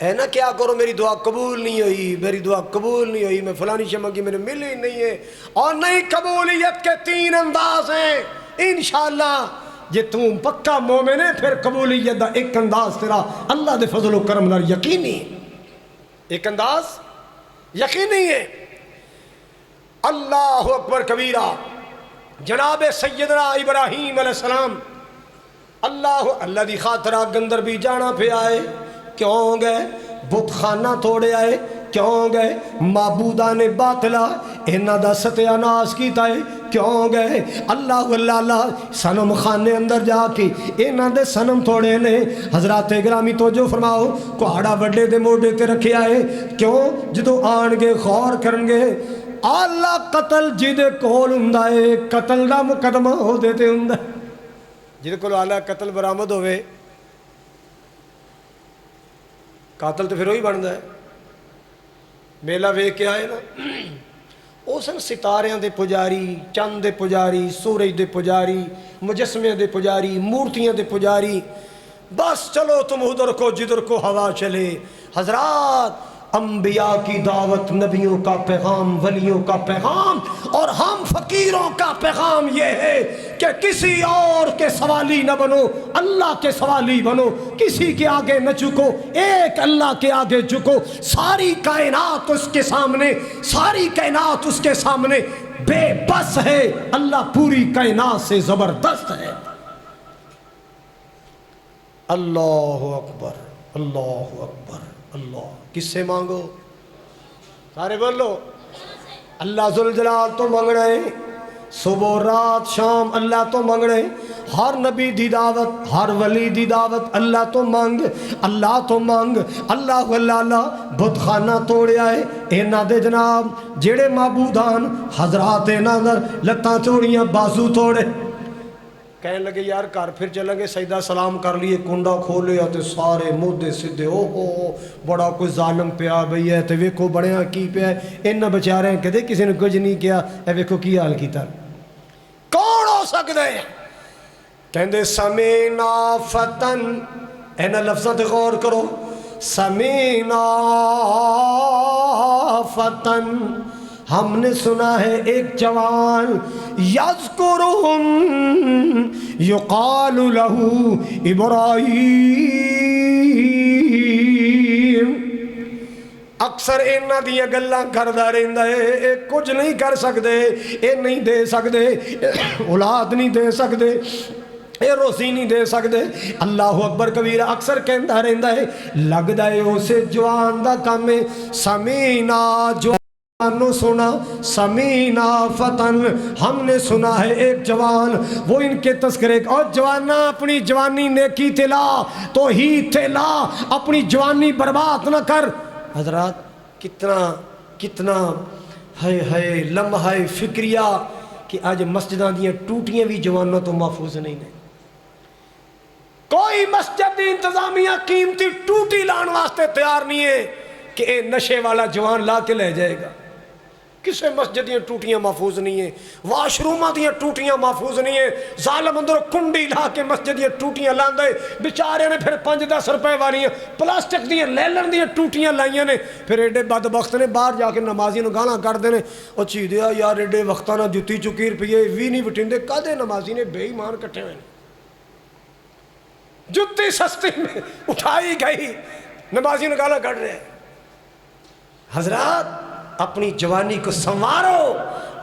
اے نا کیا کرو میری دعا قبول نہیں ہوئی، میری دعا قبول نہیں ہوئی، میں فلانی شے مانگی میرے ملی نہیں ہے۔ اور نہیں، قبولیت کے 3 انداز ہیں انشاءاللہ۔ جے تم پکا مومن ہے پھر قبولیت دا ایک انداز تیرا اللہ دے فضل و کرم نال یقینی ہے، ایک انداز یقینی ہے۔ اللہ اکبر کبیرہ۔ جناب سیدنا ابراہیم علیہ السلام اللہ دی خاطر اندر بھی جانا پہ آئے، کیوں گئے؟ بت خانہ توڑے آئے، کیوں گئے؟ معبودان باطلا انہاں دا ستیاناش کیتا ہے، کیوں گئے؟ اللہ سنم خانے اندر جا کے انہاں دے سنم توڑے نے۔ حضرات گرامی توجہ فرماؤ، کوہاڑا وڈے دے موڈے تے رکھے آئے، کیوں؟ جدو آن گے غور کرن گے اللہ قتل جدے کول ہوندا ہے، قتل دا مقدمہ ہو دیتے ہوندا ہے۔ جدے کول اللہ قتل برآمد ہوئے قاتل تو پھر وہی بنتا ہے۔ میلہ ویکھ کے آئے نا، او سن ستاریاں دے پجاری، چند دے پجاری، سورج دے پجاری، مجسمے دے پجاری، مورتیاں دے پجاری۔ بس چلو تم ادھر کو جدھر کو ہوا چلے۔ حضرات انبیاء کی دعوت، نبیوں کا پیغام، ولیوں کا پیغام، اور ہم فقیروں کا پیغام یہ ہے کہ کسی اور کے سوالی نہ بنو، اللہ کے سوالی بنو، کسی کے آگے نہ جھکو، ایک اللہ کے آگے جھکو۔ ساری کائنات اس کے سامنے، ساری کائنات اس کے سامنے بے بس ہے، اللہ پوری کائنات سے زبردست ہے۔ اللہ اکبر، اللہ اکبر، اللہ۔ کس سے مانگو؟ سارے بولو، اللہ ذوالجلال تو منگنا ہے، صبح رات شام اللہ تو منگنا ہے۔ ہر نبی دی دعوت، ہر ولی دی دعوت اللہ تو مانگ، اللہ تو مانگ۔ اللہ بت خانہ توڑیا ہے اینا دے جناب، جیڑے معبودان حضرات اینا در لتاں توڑیاں، بازو توڑے۔ کہنے لگے یار گھر پھر چلیں گے، سجدہ سلام کر لیے، کنڈا کھولیا تے سارے مودے سدھے، او ہو بڑا کوئی ظالم پیا بھئی ہے، تے ویکھو بڑیاں کی پیا ہے، انہاں بیچارے کدے کسی نے کچھ نہیں کیا، اے ویکھو کی حال کیتا۔ کون ہو سکتا ہے؟ کہندے سمینا فتن، اینا لفظاں تے غور کرو، سمینا فتن، ہم نے سنا ہے ایک جوان، یذکرہم یقال لہو ابراہیم، اکثر انہاں دیاں گلاں کردا رہندا ہے، اے کچھ نہیں کر سکدے، اے نہیں دے سکدے، اولاد نہیں دے سکدے، اے روزی نہیں دے سکدے۔ اللہ اکبر کبیرہ، اکثر کہندا رہندا ہے لگدا ہے اسے جوان دا کام ہے۔ سمینا جوان سنا، سمینا فتن، ہم نے سنا ہے ایک جوان، وہ ان کے تذکرے، اور جوانا اپنی جوانی نیکی تلا تو ہی تلا، اپنی جوانی برباد نہ کر۔ حضرات کتنا ہے لمحہ فکریہ کہ آج مسجداں دیاں ٹوٹیاں بھی جوانوں تو محفوظ نہیں ہیں۔ کوئی مسجد دی انتظامیہ قیمتی ٹوٹی لان واسطے تیار نہیں ہے کہ اے نشے والا جوان لا کے لے جائے گا۔ کسے مسجد دیاں ٹوٹیاں محفوظ نہیں ہیں، واش روماں دیاں ٹوٹیاں محفوظ نہیں ہیں، ظالم اندر کنڈی لا کے مسجد دیاں ٹوٹیاں لاندے بیچارے نے پھر 5-10 روپے والیاں پلاسٹک دیاں لیلن دیاں ٹوٹیاں لائیاں نے، پھر ایڈے بدبخت نے باہر جا کے نمازی نو گالاں کر دینے او چی دیا یار ایڈے وقتاں نہ جُتی چکی روپیے وی نہیں وٹیندے کدے نمازی نے بے ایمان کٹھے ہوئے جُتی سستی میں اٹھائی گئی نمازی نو گالاں کر رہے ہیں۔ حضرات اپنی جوانی کو سنوارو،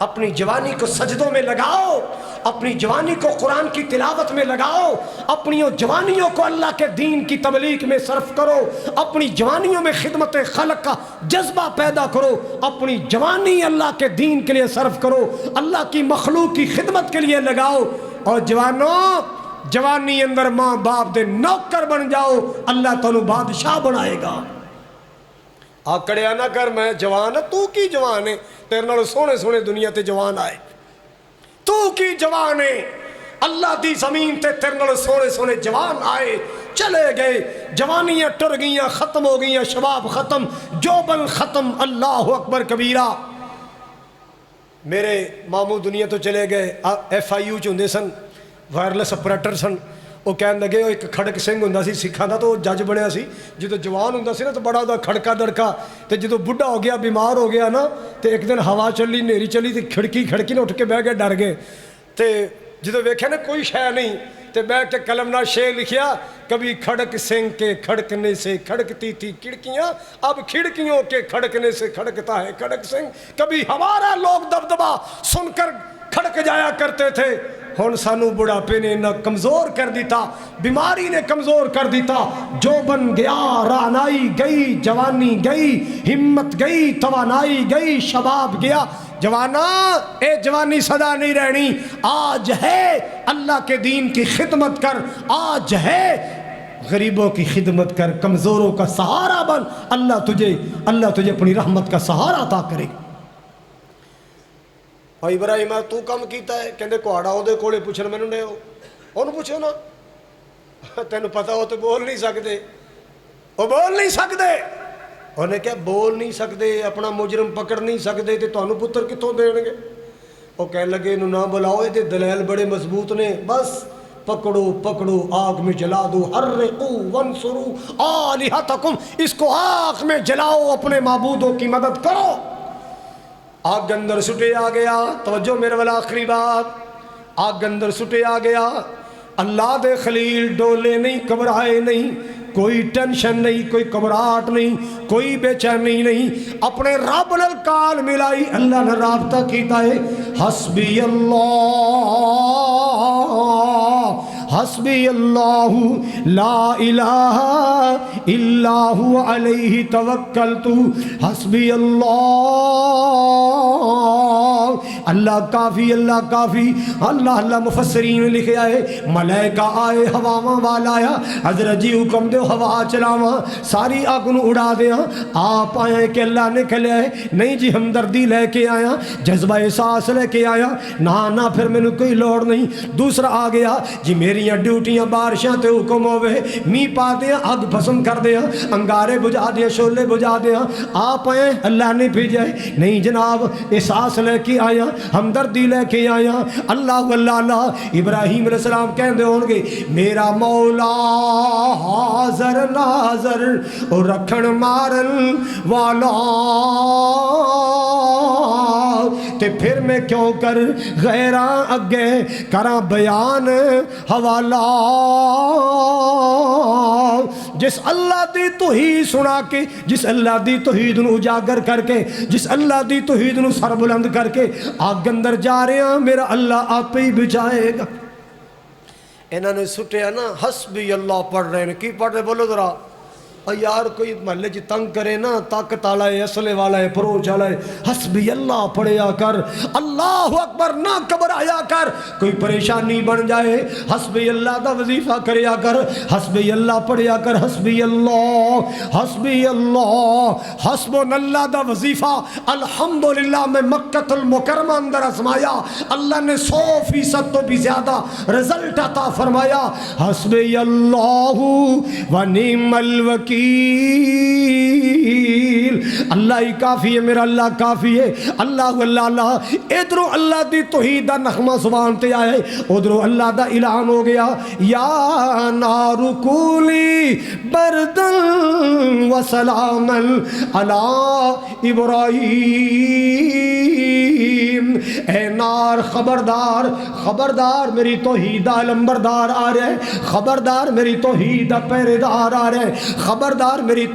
اپنی جوانی کو سجدوں میں لگاؤ، اپنی جوانی کو قرآن کی تلاوت میں لگاؤ، اپنی جوانیوں کو اللہ کے دین کی تبلیغ میں صرف کرو، اپنی جوانیوں میں خدمت خلق کا جذبہ پیدا کرو، اپنی جوانی اللہ کے دین کے لیے صرف کرو، اللہ کی مخلوق کی خدمت کے لیے لگاؤ۔ اور جوانوں جوانی اندر ماں باپ دے نوکر بن جاؤ، اللہ تعالیٰ بادشاہ بنائے گا۔ آکڑیا نہ کر میں جوان ہے، تو کی جوان ہے، تیرے نال سونے سونے دنیا تے جوان آئے، تو کی جوان ہے، اللہ دی زمین تے تیرے نال سونے سونے جوان آئے، چلے گئے، جوانیاں ٹر گئیاں، ختم ہو گئیاں، شباب ختم، جوبن ختم، اللہ اکبر کبیرہ۔ میرے ماموں دنیا تو چلے گئے، FIU چندے سن، وائرلیس اپریٹر سن، وہ کہنے لگے ایک کھڑک سنگھ ہوندا سی سکھاں دا تو جج بنیا سی، جدو جوان ہوندا سی نا تو بڑا دا کھڑکا دڑکا، تے جدو بڈھا ہو گیا بیمار ہو گیا نا تے ایک دن ہوا چلی نیری چلی تے کھڑکی نے اٹھ کے بہ گئے ڈر گئے، تے جدو ویکھیا نا کوئی شے نہیں تے بیٹھ کے قلم نال شعر لکھیا، کبھی کھڑک سنگھ کے کھڑکنے سے کھڑکتی تھی کھڑکیاں، اب کھڑکیوں کے کھڑکنے سے کھڑکتا ہے کھڑک سنگھ، کبھی ہمارا لوگ دبدبا سن کر کھڑک جایا کرتے تھے، ہن سانو بڑھاپے نے نہ کمزور کر دیتا، بیماری نے کمزور کر دیتا، جوبن گیا، رانائی گئی، جوانی گئی، ہمت گئی، توانائی گئی، شباب گیا۔ جوانا اے جوانی سدا نہیں رہنی، آج ہے اللہ کے دین کی خدمت کر، آج ہے غریبوں کی خدمت کر، کمزوروں کا سہارا بن، اللہ تجھے اپنی رحمت کا سہارا عطا کرے گا۔ اور ابراہیم تو کم کیتا ہے، کہندے کوہاڑا او دے کولے پوچھن مینوں نے اونوں پوچھو نا، تینوں پتہ ہو تو بول نہیں سکدے، وہ بول نہیں سکدے، انہیں کہا بول نہیں سکدے، اپنا مجرم پکڑ نہیں سکدے تے تانوں پتر کتھوں دین گے؟ وہ کہنے لگے انہوں نہ بلاؤ، یہ دلائل بڑے مضبوط نے، بس پکڑو آگ میں جلا دو، حرقو وانصرو آلہتکم، اس کو آگ میں جلاؤ، اپنے معبودوں کی مدد کرو۔ آگ اندر سٹے آ گیا، توجہ میرے والا آخری بات، آگ اندر سٹے آ گیا، اللہ دے خلیل ڈولے نہیں، گھبرائے نہیں، کوئی ٹینشن نہیں، کوئی گھبراہٹ نہیں، کوئی بے چینی نہیں، اپنے رب نال کال ملائی، اللہ نے رابطہ کیتا ہے، حسبی اللہ لا الہ الا هو علیہ توکلت، حسبی اللہ کافی، اللہ کافی، اللہ مفسرین نے لکھا ہے ملائکہ آئے ہواواں والا آیا، حضرت جی حکم دے ہوا چلاواں ساری آگ نو اڑا دیاں، آپ آئے کہ اللہ نے کھلے ہے، نہیں جی ہمدردی لے کے آیا، جذبہ احساس لے کے آیا، نہ پھر میں نے کوئی لوڑ نہیں۔ دوسرا آ گیا جی میریاں ڈیوٹیاں بارشاں تے حکم ہوئے، می پا دیا، آگ بھسم کر دیا، انگارے بجھا دیا، شولے بجھا دیا، آپ آئے اللہ نے بھیجا ہے، نہیں جناب احساس لے کے آیا، ہمدردی لے کے آیا، اللہ اللہ۔ ابراہیم علیہ السلام کہندے ہون گے میرا مولا حاضر ناظر اور رکھن مارن والا، تے پھر میں کیوں کر غیراں اگے کراں بیان حوالہ، جس اللہ دی توحید سنا کے، جس اللہ دی توحید نو اجاگر کر کے، جس اللہ دی توحید نو سر بلند کر کے آگ اندر جا رہے ہیں، میرا اللہ آپ ہی بچائے گا۔ انہوں نے سٹیا نا حسبی اللہ پڑھ رہے ہیں، کی پڑھ رہے بولو ذرا، اور یار کوئی محلے جی تنگ کرے نا، طاقت والا ہے، اسلحے والا ہے، پروچ والا ہے، حسبی اللہ پڑھیا کر، اللہ اکبر نہ گھبرایا کر، کوئی پریشانی بن جائے حسبی اللہ دا وظیفہ کریا کر، حسبی اللہ پڑھیا کر، حسبی اللہ حسب اللہ دا وظیفہ الحمدللہ میں مکہ المکرمہ اندر ازمایا، اللہ نے 100% تو بھی زیادہ رزلٹ عطا فرمایا، حسبی اللہ و نعم الوکیل الوکیل، اللہ ہی کافی ہے، میرا اللہ کافی ہے، اللہ اللہ اللہ۔ ادھرو اللہ دی توحید دا نغمہ زبان تے آئے، ادھرو اللہ دا اعلان ہو گیا، یا نار کولی بردن و سلاما علی ابراہیم۔ اے نار خبردار، خبردار میری توحید دا علمبردار آ رہے، خبردار میری توحید دا پہرے دار آ رہے، خبردار میری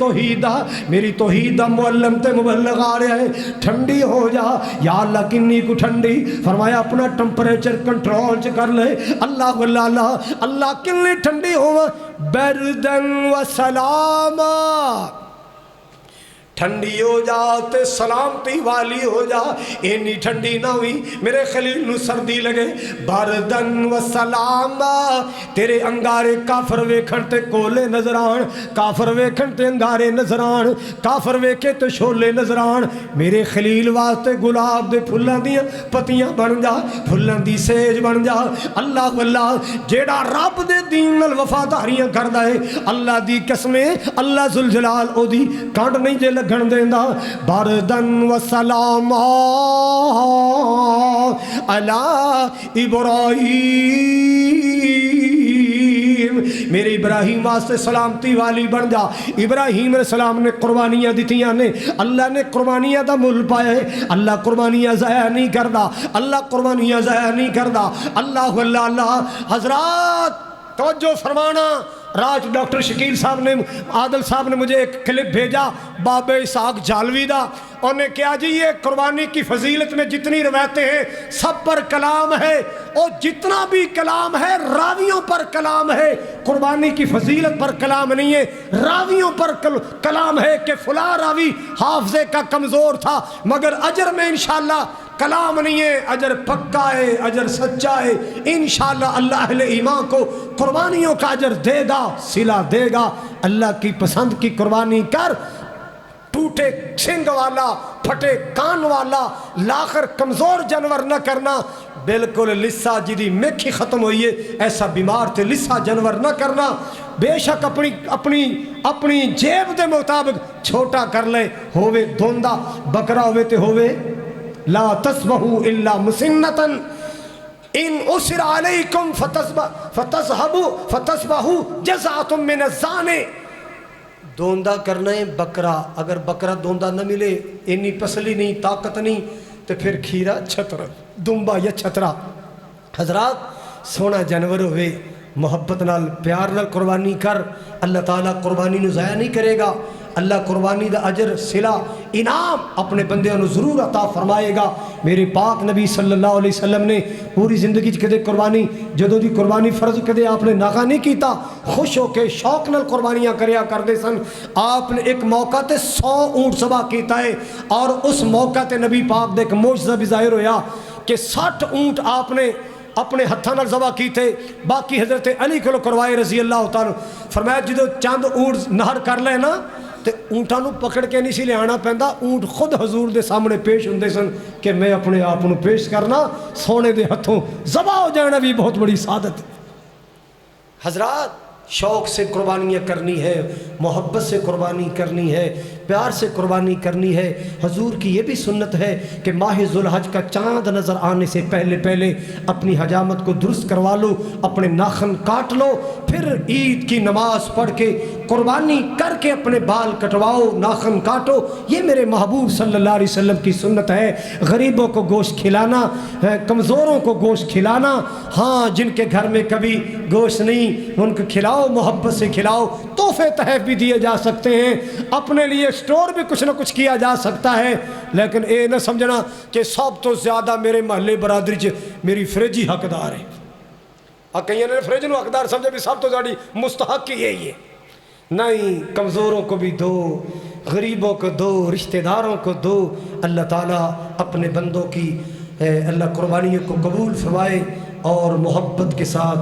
توحید دا معلم تے مبلغ آ رہے ہیں، ٹھنڈی ہو جا۔ یا اللہ کنی کو ٹھنڈی؟ فرمایا اپنا ٹمپریچر کنٹرول چ کر لے۔ اللہ اللہ اللہ اللہ کنی ٹھنڈی ہو؟ بردن و سلاما، ٹھنڈی ہو جا تے سلامتی والی ہو جا۔ اینی ٹھنڈی نہ ہوئی میرے خلیل نو سردی لگے۔ بردن و سلاما، تیرے انگارے کافر ویکھن تے کولے نظر آن، کافر ویکھن تے انگارے نظر آن، کافر ویکھے تے شولے نظر آن۔ میرے خلیل واسطے گلاب دے پھلاں دیاں پتیاں بن جا، پھلاں دی سیج بن جا۔ اللہ اللہ جیڑا رب دے دین نال وفاداریاں کردا ہے، اللہ دی قسمیں اللہ ذوالجلال او دی کانڈ نہیں جے لگن دیندا۔ بردن و سلام علی ابراہیم، میرے ابراہیم واسطے سلامتی والی بن جا۔ ابراہیم علیہ السلام نے قربانیاں دیتیاں نے، اللہ نے قربانیاں دا مل پایا ہے، اللہ قربانیاں ضائع نہیں کردا، اللہ قربانیاں ضائع نہیں کردا۔ اللہ اللہ اللہ۔ حضرات توجہ فرمانا، راج ڈاکٹر شکیل صاحب نے، عادل صاحب نے مجھے ایک کلپ بھیجا بابا اسحاق جالوی دا، انہوں نے کہا جی یہ قربانی کی فضیلت میں جتنی روایتیں ہیں سب پر کلام ہے، اور جتنا بھی کلام ہے راویوں پر کلام ہے، قربانی کی فضیلت پر کلام نہیں ہے، راویوں پر کلام ہے کہ فلاں راوی حافظے کا کمزور تھا، مگر اجر میں انشاءاللہ کلام نہیں ہے، اجر پکا ہے، اجر سچا ہے۔ انشاءاللہ اللہ اہل ایمان کو قربانیوں کا اجر دے گا، صلہ دے گا۔ اللہ کی پسند کی قربانی کر، ٹوٹے سنگ والا، پھٹے کان والا، لاخر کمزور جانور نہ کرنا، بالکل لسا جدی میکھی ختم ہوئی ہے ایسا بیمار تھے لسا جانور نہ کرنا۔ بے شک اپنی جیب دے مطابق چھوٹا کر لے، ہووے دوندا بکرا ہووے تے ہووے لا تسبحوا الا مسنتا ان اسر علیکم فتسبحوا جزاۃ من الزانی۔ دوندا کرنا ہے بکرا، اگر بکرا دوندا نہ ملے، اینی پسلی نہیں، طاقت نہیں، تو پھر کھیرا چھتر دمبا یا چھترا۔ حضرات سونا جانور ہوئے، محبت نال پیار نال قربانی کر، اللہ تعالیٰ قربانی نو ضائع نہیں کرے گا، اللہ قربانی دا اجر صلہ انعام اپنے بندیاں نو ضرور عطا فرمائے گا۔ میرے پاک نبی صلی اللہ علیہ وسلم نے پوری زندگی کدے قربانی، جدوں دی قربانی فرض کدے آپ نے ناغا نہیں کیتا، خوش ہو کے شوق نال قربانیاں کریا کردے سن۔ آپ نے ایک موقع تے 100 اونٹ ذبح کیتا ہے، اور اس موقع تے نبی پاک دے ایک معجزہ بھی ظاہر ہویا کہ 60 اونٹ آپ نے اپنے ہتھاں نال ذبح کیتے، باقی حضرت علی کو کروائے رضی اللہ تعالیٰ۔ فرمایا جدوں چند اونٹ نہر کر لے نا تے اونٹاں نو پکڑ کے نہیں سی لے آنا پیندا، اونٹ خود حضور دے سامنے پیش ہوندے سن کہ میں اپنے آپ نو پیش کرنا، سونے دے ہتھوں ذبح ہو جانا بھی بہت بڑی سعادت۔ حضرات شوق سے قربانیاں کرنی ہے، محبت سے قربانی کرنی ہے، پیار سے قربانی کرنی ہے۔ حضور کی یہ بھی سنت ہے کہ ماہ ذوالحج کا چاند نظر آنے سے پہلے اپنی حجامت کو درست کروا لو، اپنے ناخن کاٹ لو، پھر عید کی نماز پڑھ کے قربانی کر کے اپنے بال کٹواؤ، ناخن کاٹو۔ یہ میرے محبوب صلی اللہ علیہ وسلم کی سنت ہے۔ غریبوں کو گوشت کھلانا، کمزوروں کو گوشت کھلانا، ہاں جن کے گھر میں کبھی گوشت نہیں ان کو کھلاؤ، محبت سے کھلاؤ۔ تحفے تحف بھی دیے جا سکتے ہیں، اپنے لیے سٹور بھی کچھ نہ کچھ کیا جا سکتا ہے، لیکن اے نہ سمجھنا کہ سب تو زیادہ میرے محلے برادری چ میری فریج ہی حقدار ہے۔ کئی نے فریج نو حقدار سمجھے بھی سب تو زیادہ مستحق ہی یہی ہے۔ نہیں، کمزوروں کو بھی دو، غریبوں کو دو، رشتہ داروں کو دو۔ اللہ تعالیٰ اپنے بندوں کی اللہ قربانیوں کو قبول فرمائے، اور محبت کے ساتھ،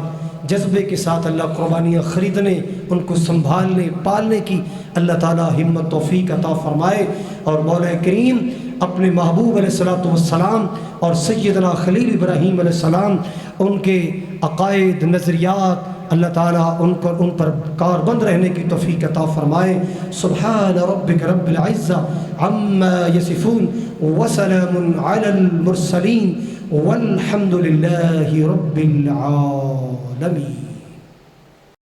جذبے کے ساتھ اللہ قربانیاں خریدنے، ان کو سنبھالنے، پالنے کی اللہ تعالیٰ ہمت توفیق عطا فرمائے۔ اور مولا کریم اپنے محبوب علیہ السلام اور سیدنا خلیل ابراہیم علیہ السلام، ان کے عقائد، نظریات، اللہ تعالیٰ ان پر کاربند رہنے کی توفیق عطا فرمائے. سبحان ربک رب العزہ عما یصفون وسلام علی المرسلین والحمد للہ رب العالمین.